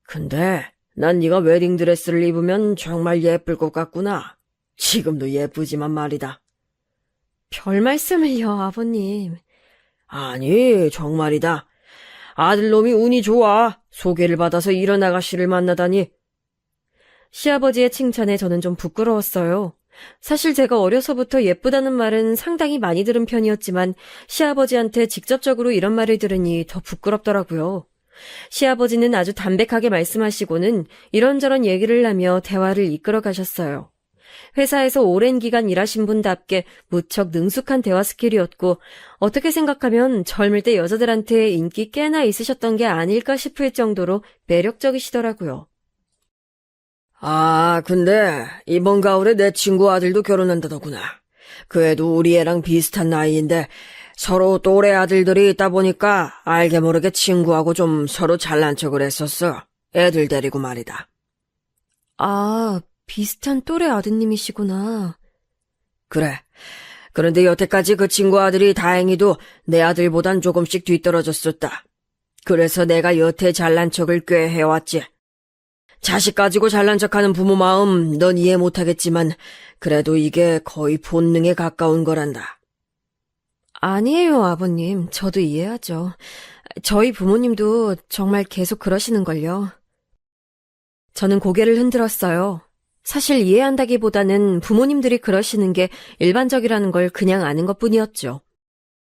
근데 난 네가 웨딩드레스를 입으면 정말 예쁠 것 같구나. 지금도 예쁘지만 말이다. 별 말씀을요, 아버님. 아니, 정말이다. 아들놈이 운이 좋아. 소개를 받아서 이런 아가씨를 만나다니. 시아버지의 칭찬에 저는 좀 부끄러웠어요. 사실 제가 어려서부터 예쁘다는 말은 상당히 많이 들은 편이었지만 시아버지한테 직접적으로 이런 말을 들으니 더 부끄럽더라고요. 시아버지는 아주 담백하게 말씀하시고는 이런저런 얘기를 하며 대화를 이끌어 가셨어요. 회사에서 오랜 기간 일하신 분답게 무척 능숙한 대화 스킬이었고 어떻게 생각하면 젊을 때 여자들한테 인기 꽤나 있으셨던 게 아닐까 싶을 정도로 매력적이시더라고요. 아, 근데 이번 가을에 내 친구 아들도 결혼한다더구나. 그 애도 우리 애랑 비슷한 나이인데 서로 또래 아들들이 있다 보니까 알게 모르게 친구하고 좀 서로 잘난 척을 했었어. 애들 데리고 말이다. 아, 비슷한 또래 아드님이시구나. 그래. 그런데 여태까지 그 친구 아들이 다행히도 내 아들보단 조금씩 뒤떨어졌었다. 그래서 내가 여태 잘난 척을 꽤 해왔지. 자식 가지고 잘난 척하는 부모 마음 넌 이해 못하겠지만 그래도 이게 거의 본능에 가까운 거란다. 아니에요, 아버님. 저도 이해하죠. 저희 부모님도 정말 계속 그러시는걸요. 저는 고개를 흔들었어요. 사실 이해한다기보다는 부모님들이 그러시는 게 일반적이라는 걸 그냥 아는 것뿐이었죠.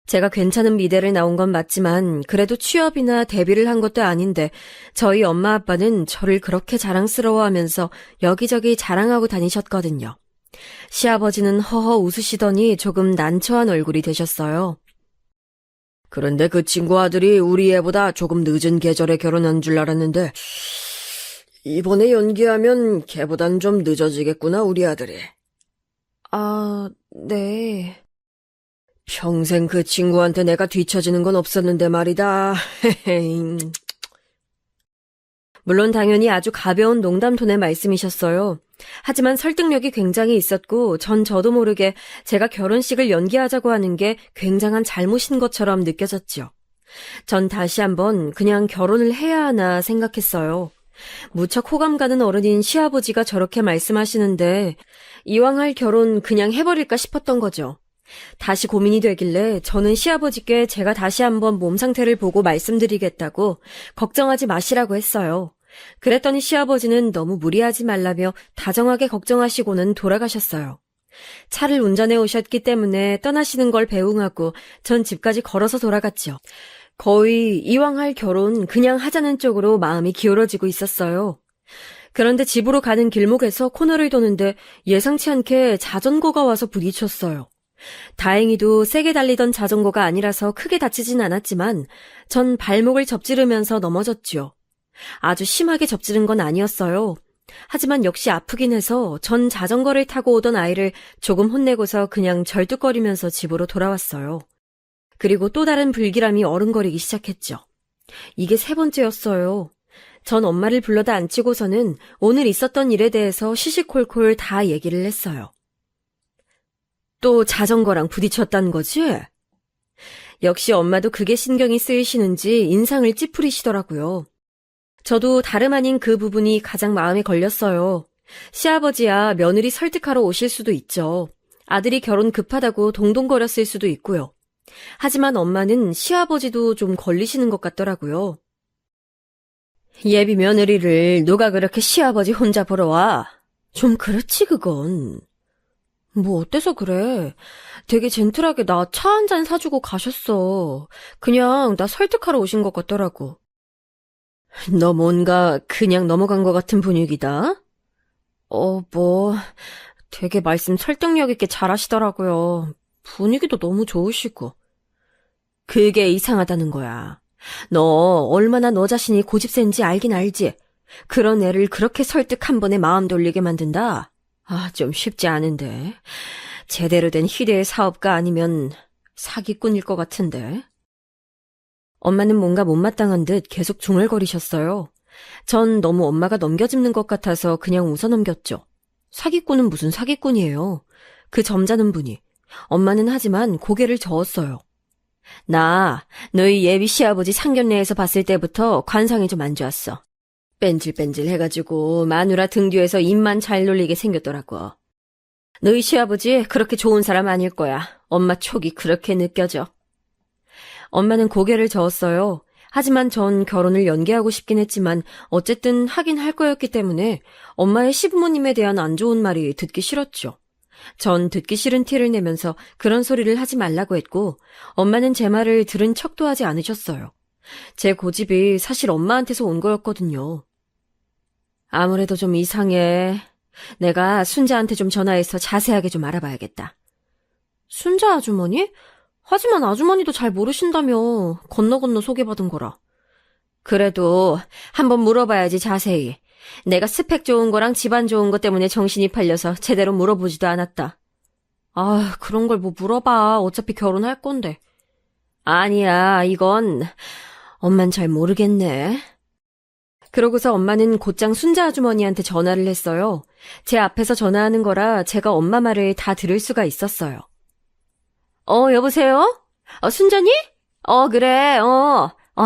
제가 괜찮은 미대를 나온 건 맞지만 그래도 취업이나 데뷔를 한 것도 아닌데 저희 엄마 아빠는 저를 그렇게 자랑스러워하면서 여기저기 자랑하고 다니셨거든요. 시아버지는 허허 웃으시더니 조금 난처한 얼굴이 되셨어요. 그런데 그 친구 아들이 우리 애보다 조금 늦은 계절에 결혼한 줄 알았는데 이번에 연기하면 걔보단 좀 늦어지겠구나 우리 아들이. 아, 네. 평생 그 친구한테 내가 뒤처지는 건 없었는데 말이다. 물론 당연히 아주 가벼운 농담 톤의 말씀이셨어요. 하지만 설득력이 굉장히 있었고 저도 모르게 제가 결혼식을 연기하자고 하는 게 굉장한 잘못인 것처럼 느껴졌죠. 전 다시 한번 그냥 결혼을 해야 하나 생각했어요. 무척 호감 가는 어른인 시아버지가 저렇게 말씀하시는데 이왕 할 결혼 그냥 해버릴까 싶었던 거죠. 다시 고민이 되길래 저는 시아버지께 제가 다시 한번 몸 상태를 보고 말씀드리겠다고 걱정하지 마시라고 했어요. 그랬더니 시아버지는 너무 무리하지 말라며 다정하게 걱정하시고는 돌아가셨어요. 차를 운전해 오셨기 때문에 떠나시는 걸 배웅하고 전 집까지 걸어서 돌아갔죠. 거의 이왕 할 결혼 그냥 하자는 쪽으로 마음이 기울어지고 있었어요. 그런데 집으로 가는 길목에서 코너를 도는데 예상치 않게 자전거가 와서 부딪혔어요. 다행히도 세게 달리던 자전거가 아니라서 크게 다치진 않았지만 전 발목을 접지르면서 넘어졌죠. 아주 심하게 접지른 건 아니었어요. 하지만 역시 아프긴 해서 전 자전거를 타고 오던 아이를 조금 혼내고서 그냥 절뚝거리면서 집으로 돌아왔어요. 그리고 또 다른 불길함이 어른거리기 시작했죠. 이게 세 번째였어요. 전 엄마를 불러다 앉히고서는 오늘 있었던 일에 대해서 시시콜콜 다 얘기를 했어요. 또 자전거랑 부딪혔다는 거지? 역시 엄마도 그게 신경이 쓰이시는지 인상을 찌푸리시더라고요. 저도 다름 아닌 그 부분이 가장 마음에 걸렸어요. 시아버지야 며느리 설득하러 오실 수도 있죠. 아들이 결혼 급하다고 동동거렸을 수도 있고요. 하지만 엄마는 시아버지도 좀 걸리시는 것 같더라고요. 예비 며느리를 누가 그렇게 시아버지 혼자 보러 와? 좀 그렇지 그건. 뭐 어때서 그래? 되게 젠틀하게 나 차 한 잔 사주고 가셨어. 그냥 나 설득하러 오신 것 같더라고. 너 뭔가 그냥 넘어간 것 같은 분위기다? 뭐, 되게 말씀 설득력 있게 잘하시더라고요. 분위기도 너무 좋으시고. 그게 이상하다는 거야. 너 얼마나 너 자신이 고집센지 알긴 알지? 그런 애를 그렇게 설득 한 번에 마음 돌리게 만든다? 좀 쉽지 않은데. 제대로 된 희대의 사업가 아니면 사기꾼일 것 같은데. 엄마는 뭔가 못마땅한 듯 계속 중얼거리셨어요. 전 너무 엄마가 넘겨짚는 것 같아서 그냥 웃어넘겼죠. 사기꾼은 무슨 사기꾼이에요. 그 점잖은 분이. 엄마는 하지만 고개를 저었어요. 나 너희 예비 시아버지 상견례에서 봤을 때부터 관상이 좀 안 좋았어. 뺀질뺀질 해가지고 마누라 등 뒤에서 입만 잘 놀리게 생겼더라고. 너희 시아버지 그렇게 좋은 사람 아닐 거야. 엄마 촉이 그렇게 느껴져. 엄마는 고개를 저었어요. 하지만 전 결혼을 연기하고 싶긴 했지만 어쨌든 하긴 할 거였기 때문에 엄마의 시부모님에 대한 안 좋은 말이 듣기 싫었죠. 전 듣기 싫은 티를 내면서 그런 소리를 하지 말라고 했고 엄마는 제 말을 들은 척도 하지 않으셨어요. 제 고집이 사실 엄마한테서 온 거였거든요. 아무래도 좀 이상해. 내가 순자한테 좀 전화해서 자세하게 좀 알아봐야겠다. 순자 아주머니? 하지만 아주머니도 잘 모르신다며. 건너 소개받은 거라. 그래도 한번 물어봐야지 자세히. 내가 스펙 좋은 거랑 집안 좋은 것 때문에 정신이 팔려서 제대로 물어보지도 않았다. 그런 걸 뭐 물어봐. 어차피 결혼할 건데. 아니야, 이건 엄만 잘 모르겠네. 그러고서 엄마는 곧장 순자 아주머니한테 전화를 했어요. 제 앞에서 전화하는 거라 제가 엄마 말을 다 들을 수가 있었어요. 여보세요? 순자니? 그래,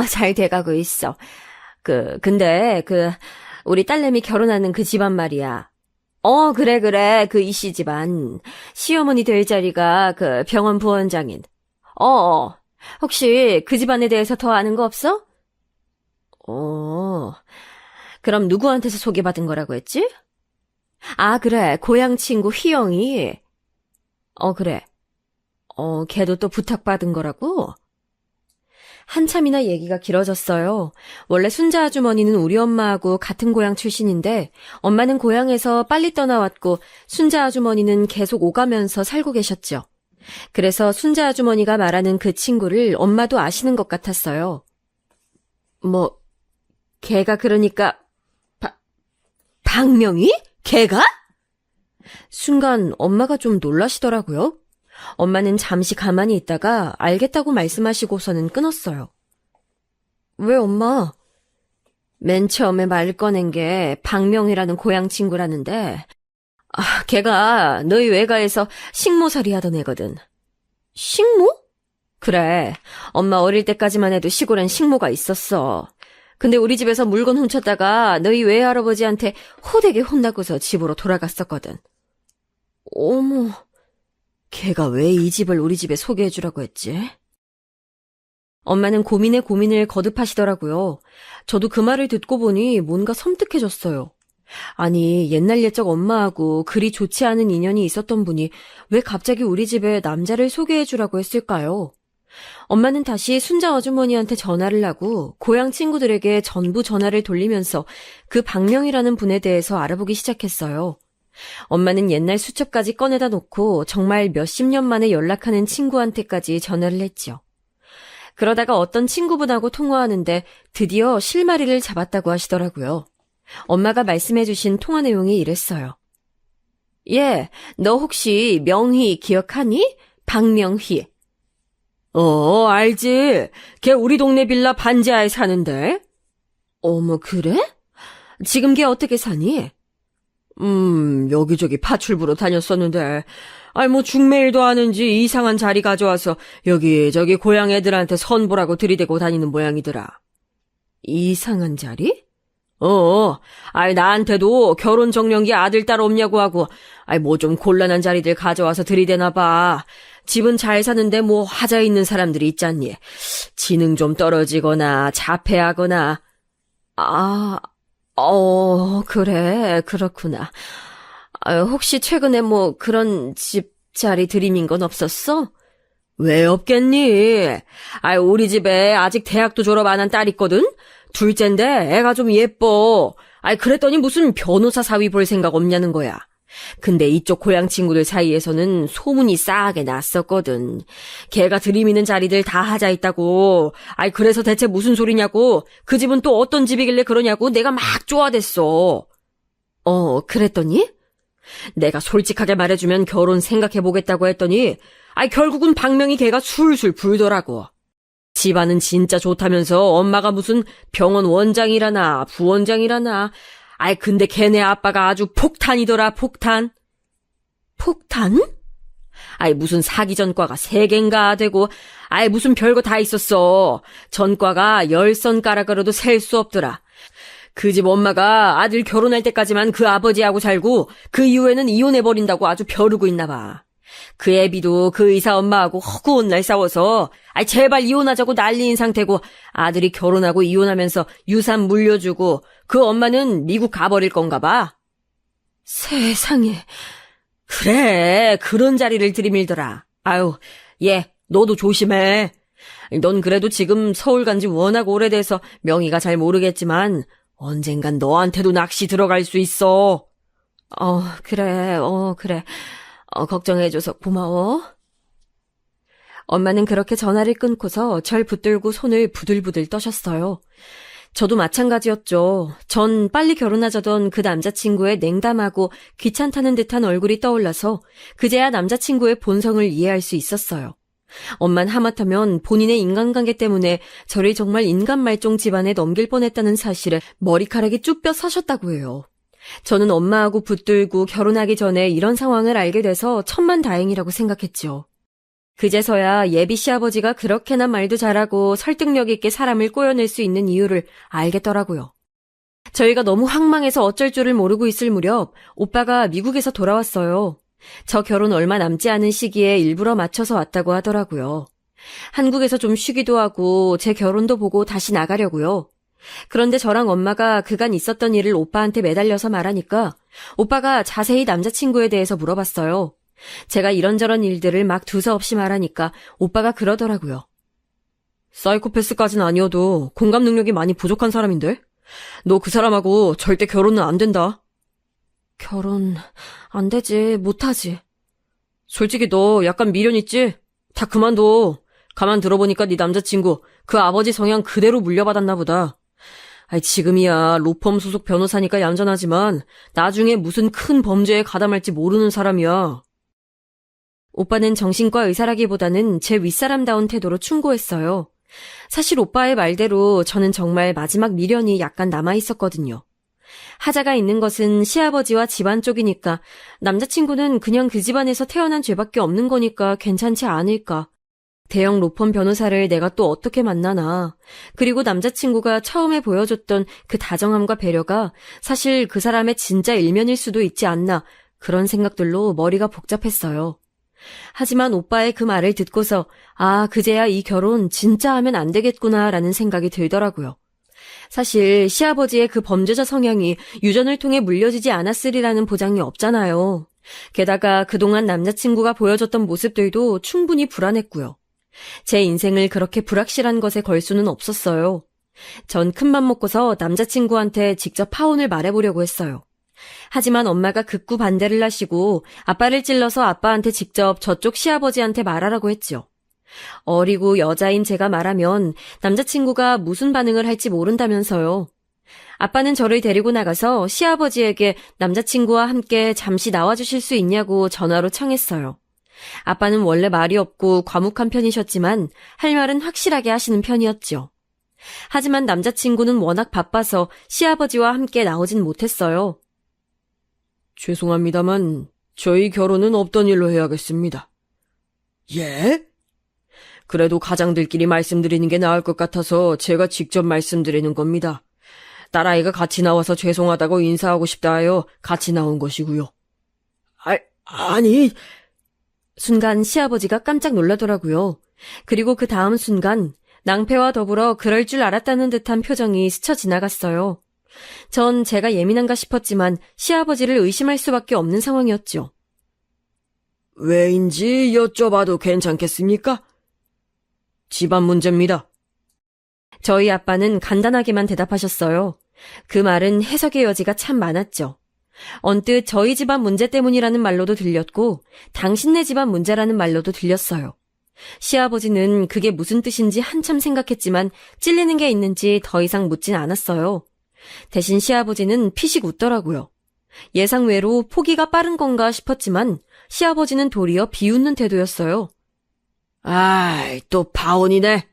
잘 돼가고 있어. 근데, 우리 딸내미 결혼하는 그 집안 말이야. 그래, 그 이씨 집안. 시어머니 될 자리가 그 병원 부원장인. 혹시 그 집안에 대해서 더 아는 거 없어? 그럼 누구한테서 소개받은 거라고 했지? 그래, 고향 친구 희영이. 그래. 걔도 또 부탁받은 거라고? 한참이나 얘기가 길어졌어요. 원래 순자 아주머니는 우리 엄마하고 같은 고향 출신인데 엄마는 고향에서 빨리 떠나왔고 순자 아주머니는 계속 오가면서 살고 계셨죠. 그래서 순자 아주머니가 말하는 그 친구를 엄마도 아시는 것 같았어요. 걔가 그러니까 박명희? 걔가? 순간 엄마가 좀 놀라시더라고요. 엄마는 잠시 가만히 있다가 알겠다고 말씀하시고서는 끊었어요. 왜 엄마? 맨 처음에 말 꺼낸 게 박명희라는 고향 친구라는데 걔가 너희 외가에서 식모살이 하던 애거든. 식모? 그래, 엄마 어릴 때까지만 해도 시골엔 식모가 있었어. 근데 우리 집에서 물건 훔쳤다가 너희 외할아버지한테 호되게 혼나고서 집으로 돌아갔었거든. 어머... 걔가 왜 이 집을 우리 집에 소개해주라고 했지? 엄마는 고민에 고민을 거듭하시더라고요. 저도 그 말을 듣고 보니 뭔가 섬뜩해졌어요. 아니, 옛날 옛적 엄마하고 그리 좋지 않은 인연이 있었던 분이 왜 갑자기 우리 집에 남자를 소개해주라고 했을까요? 엄마는 다시 순자 아주머니한테 전화를 하고 고향 친구들에게 전부 전화를 돌리면서 그 박명이라는 분에 대해서 알아보기 시작했어요. 엄마는 옛날 수첩까지 꺼내다 놓고 정말 몇십 년 만에 연락하는 친구한테까지 전화를 했죠. 그러다가 어떤 친구분하고 통화하는데 드디어 실마리를 잡았다고 하시더라고요. 엄마가 말씀해주신 통화 내용이 이랬어요. 너 혹시 명희 기억하니? 박명희. 알지. 걔 우리 동네 빌라 반지하에 사는데. 어머, 그래? 지금 걔 어떻게 사니? 여기저기 파출부로 다녔었는데, 중매일도 하는지 이상한 자리 가져와서 여기저기 고향 애들한테 선보라고 들이대고 다니는 모양이더라. 이상한 자리? 나한테도 결혼 정년기 아들, 딸 없냐고 하고, 좀 곤란한 자리들 가져와서 들이대나봐. 집은 잘 사는데 하자 있는 사람들이 있잖니. 지능 좀 떨어지거나 자폐하거나. 그래, 그렇구나. 혹시 최근에 뭐 그런 집 자리 들이민 건 없었어? 왜 없겠니? 우리 집에 아직 대학도 졸업 안 한 딸 있거든? 둘째인데 애가 좀 예뻐. 그랬더니 무슨 변호사 사위 볼 생각 없냐는 거야. 근데 이쪽 고향 친구들 사이에서는 소문이 싸하게 났었거든. 걔가 들이미는 자리들 다 하자 있다고. 그래서 대체 무슨 소리냐고. 그 집은 또 어떤 집이길래 그러냐고 내가 막 쪼아댔어. 그랬더니? 내가 솔직하게 말해주면 결혼 생각해보겠다고 했더니 결국은 박명희 걔가 술술 불더라고. 집안은 진짜 좋다면서 엄마가 무슨 병원 원장이라나 부원장이라나. 근데 걔네 아빠가 아주 폭탄이더라, 폭탄. 폭탄? 무슨 사기 전과가 3개인가 되고 무슨 별거 다 있었어. 전과가 10손가락으로도 셀 수 없더라. 그 집 엄마가 아들 결혼할 때까지만 그 아버지하고 살고 그 이후에는 이혼해버린다고 아주 벼르고 있나 봐. 그 애비도 그 의사 엄마하고 허구한 날 싸워서 제발 이혼하자고 난리인 상태고 아들이 결혼하고 이혼하면서 유산 물려주고 그 엄마는 미국 가버릴 건가 봐. 세상에. 그래, 그런 자리를 들이밀더라. 얘, 너도 조심해. 넌 그래도 지금 서울 간지 워낙 오래돼서 명의가 잘 모르겠지만 언젠간 너한테도 낚시 들어갈 수 있어. 그래. 걱정해줘서 고마워. 엄마는 그렇게 전화를 끊고서 절 붙들고 손을 부들부들 떠셨어요. 저도 마찬가지였죠. 전 빨리 결혼하자던 그 남자친구의 냉담하고 귀찮다는 듯한 얼굴이 떠올라서 그제야 남자친구의 본성을 이해할 수 있었어요. 엄만 하마터면 본인의 인간관계 때문에 저를 정말 인간말종 집안에 넘길 뻔했다는 사실에 머리카락이 쭉 뼈 서셨다고 해요. 저는 엄마하고 붙들고 결혼하기 전에 이런 상황을 알게 돼서 천만다행이라고 생각했죠. 그제서야 예비 시아버지가 그렇게나 말도 잘하고 설득력 있게 사람을 꼬여낼 수 있는 이유를 알겠더라고요. 저희가 너무 황망해서 어쩔 줄을 모르고 있을 무렵 오빠가 미국에서 돌아왔어요. 저 결혼 얼마 남지 않은 시기에 일부러 맞춰서 왔다고 하더라고요. 한국에서 좀 쉬기도 하고 제 결혼도 보고 다시 나가려고요. 그런데 저랑 엄마가 그간 있었던 일을 오빠한테 매달려서 말하니까 오빠가 자세히 남자친구에 대해서 물어봤어요. 제가 이런저런 일들을 막 두서없이 말하니까 오빠가 그러더라고요. 사이코패스까진 아니어도 공감 능력이 많이 부족한 사람인데? 너 그 사람하고 절대 결혼은 안 된다. 결혼 안 되지, 못하지. 솔직히 너 약간 미련 있지? 다 그만둬. 가만 들어보니까 네 남자친구 그 아버지 성향 그대로 물려받았나 보다. 지금이야 로펌 소속 변호사니까 얌전하지만 나중에 무슨 큰 범죄에 가담할지 모르는 사람이야. 오빠는 정신과 의사라기보다는 제 윗사람다운 태도로 충고했어요. 사실 오빠의 말대로 저는 정말 마지막 미련이 약간 남아있었거든요. 하자가 있는 것은 시아버지와 집안 쪽이니까 남자친구는 그냥 그 집안에서 태어난 죄밖에 없는 거니까 괜찮지 않을까. 대형 로펌 변호사를 내가 또 어떻게 만나나. 그리고 남자친구가 처음에 보여줬던 그 다정함과 배려가 사실 그 사람의 진짜 일면일 수도 있지 않나. 그런 생각들로 머리가 복잡했어요. 하지만 오빠의 그 말을 듣고서 그제야 이 결혼 진짜 하면 안 되겠구나라는 생각이 들더라고요. 사실 시아버지의 그 범죄자 성향이 유전을 통해 물려지지 않았으리라는 보장이 없잖아요. 게다가 그동안 남자친구가 보여줬던 모습들도 충분히 불안했고요. 제 인생을 그렇게 불확실한 것에 걸 수는 없었어요. 전 큰맘 먹고서 남자친구한테 직접 파혼을 말해보려고 했어요. 하지만 엄마가 극구 반대를 하시고 아빠를 찔러서 아빠한테 직접 저쪽 시아버지한테 말하라고 했죠. 어리고 여자인 제가 말하면 남자친구가 무슨 반응을 할지 모른다면서요. 아빠는 저를 데리고 나가서 시아버지에게 남자친구와 함께 잠시 나와주실 수 있냐고 전화로 청했어요. 아빠는 원래 말이 없고 과묵한 편이셨지만 할 말은 확실하게 하시는 편이었죠. 하지만 남자친구는 워낙 바빠서 시아버지와 함께 나오진 못했어요. 죄송합니다만 저희 결혼은 없던 일로 해야겠습니다. 예? 그래도 가장들끼리 말씀드리는 게 나을 것 같아서 제가 직접 말씀드리는 겁니다. 딸아이가 같이 나와서 죄송하다고 인사하고 싶다 하여 같이 나온 것이고요. 아니, 순간 시아버지가 깜짝 놀라더라고요. 그리고 그 다음 순간 낭패와 더불어 그럴 줄 알았다는 듯한 표정이 스쳐 지나갔어요. 전 제가 예민한가 싶었지만 시아버지를 의심할 수밖에 없는 상황이었죠. 왜인지 여쭤봐도 괜찮겠습니까? 집안 문제입니다. 저희 아빠는 간단하게만 대답하셨어요. 그 말은 해석의 여지가 참 많았죠. 언뜻 저희 집안 문제 때문이라는 말로도 들렸고 당신네 집안 문제라는 말로도 들렸어요. 시아버지는 그게 무슨 뜻인지 한참 생각했지만 찔리는 게 있는지 더 이상 묻진 않았어요. 대신 시아버지는 피식 웃더라고요. 예상외로 포기가 빠른 건가 싶었지만 시아버지는 도리어 비웃는 태도였어요. 아이, 또 파혼이네.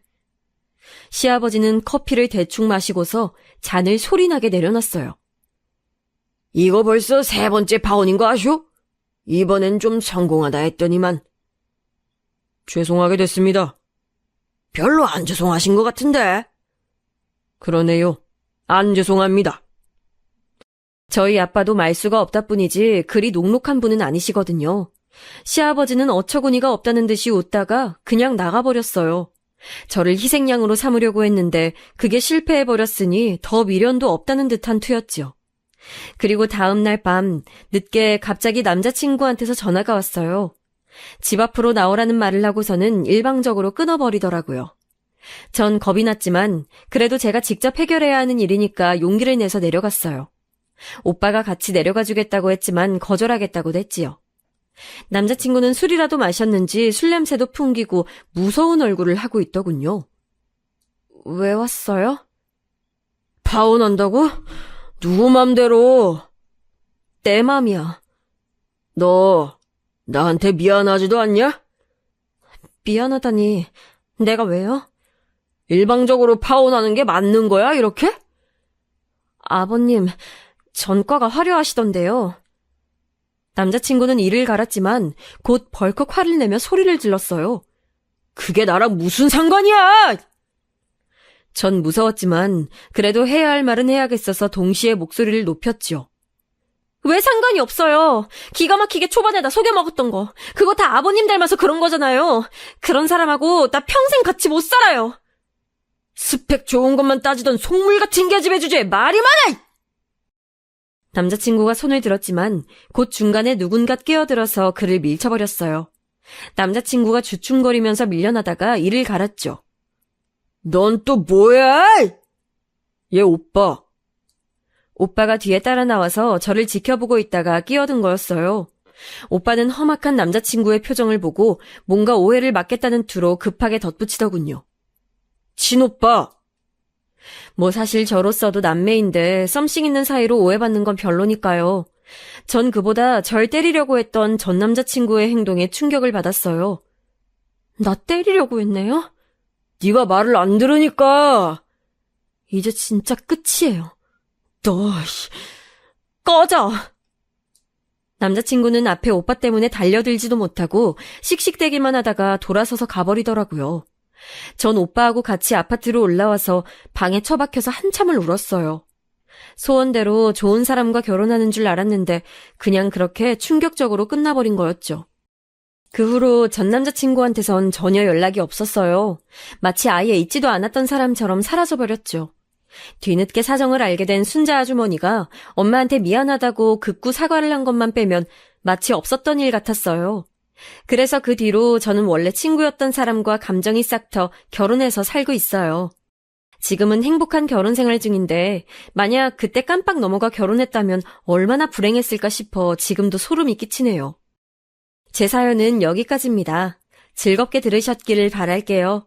시아버지는 커피를 대충 마시고서 잔을 소리나게 내려놨어요. 이거 벌써 3번째 파혼인 거 아쇼? 이번엔 좀 성공하다 했더니만. 죄송하게 됐습니다. 별로 안 죄송하신 것 같은데. 그러네요. 안 죄송합니다. 저희 아빠도 말수가 없다 뿐이지 그리 녹록한 분은 아니시거든요. 시아버지는 어처구니가 없다는 듯이 웃다가 그냥 나가버렸어요. 저를 희생양으로 삼으려고 했는데 그게 실패해버렸으니 더 미련도 없다는 듯한 투였지요. 그리고 다음 날 밤 늦게 갑자기 남자친구한테서 전화가 왔어요. 집 앞으로 나오라는 말을 하고서는 일방적으로 끊어버리더라고요. 전 겁이 났지만 그래도 제가 직접 해결해야 하는 일이니까 용기를 내서 내려갔어요. 오빠가 같이 내려가 주겠다고 했지만 거절하겠다고 했지요. 남자친구는 술이라도 마셨는지 술 냄새도 풍기고 무서운 얼굴을 하고 있더군요. 왜 왔어요? 파혼한다고? 누구 맘대로? 내 맘이야. 너 나한테 미안하지도 않냐? 미안하다니. 내가 왜요? 일방적으로 파혼하는 게 맞는 거야, 이렇게? 아버님, 전과가 화려하시던데요. 남자친구는 이를 갈았지만 곧 벌컥 화를 내며 소리를 질렀어요. 그게 나랑 무슨 상관이야! 전 무서웠지만 그래도 해야 할 말은 해야겠어서 동시에 목소리를 높였지요. 왜 상관이 없어요. 기가 막히게 초반에 나 속여먹었던 거. 그거 다 아버님 닮아서 그런 거잖아요. 그런 사람하고 나 평생 같이 못 살아요. 스펙 좋은 것만 따지던 속물 같은 계집애 주제에 말이 많아! 남자친구가 손을 들었지만 곧 중간에 누군가 끼어들어서 그를 밀쳐버렸어요. 남자친구가 주춤거리면서 밀려나다가 이를 갈았죠. 넌 또 뭐야? 얘 오빠. 오빠가 뒤에 따라 나와서 저를 지켜보고 있다가 끼어든 거였어요. 오빠는 험악한 남자친구의 표정을 보고 뭔가 오해를 막겠다는 투로 급하게 덧붙이더군요. 친오빠. 뭐 사실 저로서도 남매인데 썸씽 있는 사이로 오해받는 건 별로니까요. 전 그보다 절 때리려고 했던 전 남자친구의 행동에 충격을 받았어요. 나 때리려고 했네요? 네가 말을 안 들으니까. 이제 진짜 끝이에요. 너 꺼져! 남자친구는 앞에 오빠 때문에 달려들지도 못하고 씩씩대기만 하다가 돌아서서 가버리더라고요. 전 오빠하고 같이 아파트로 올라와서 방에 처박혀서 한참을 울었어요. 소원대로 좋은 사람과 결혼하는 줄 알았는데 그냥 그렇게 충격적으로 끝나버린 거였죠. 그 후로 전 남자친구한테선 전혀 연락이 없었어요. 마치 아예 있지도 않았던 사람처럼 사라져버렸죠. 뒤늦게 사정을 알게 된 순자 아주머니가 엄마한테 미안하다고 극구 사과를 한 것만 빼면 마치 없었던 일 같았어요. 그래서 그 뒤로 저는 원래 친구였던 사람과 감정이 싹 터 결혼해서 살고 있어요. 지금은 행복한 결혼 생활 중인데 만약 그때 깜빡 넘어가 결혼했다면 얼마나 불행했을까 싶어 지금도 소름이 끼치네요. 제 사연은 여기까지입니다. 즐겁게 들으셨기를 바랄게요.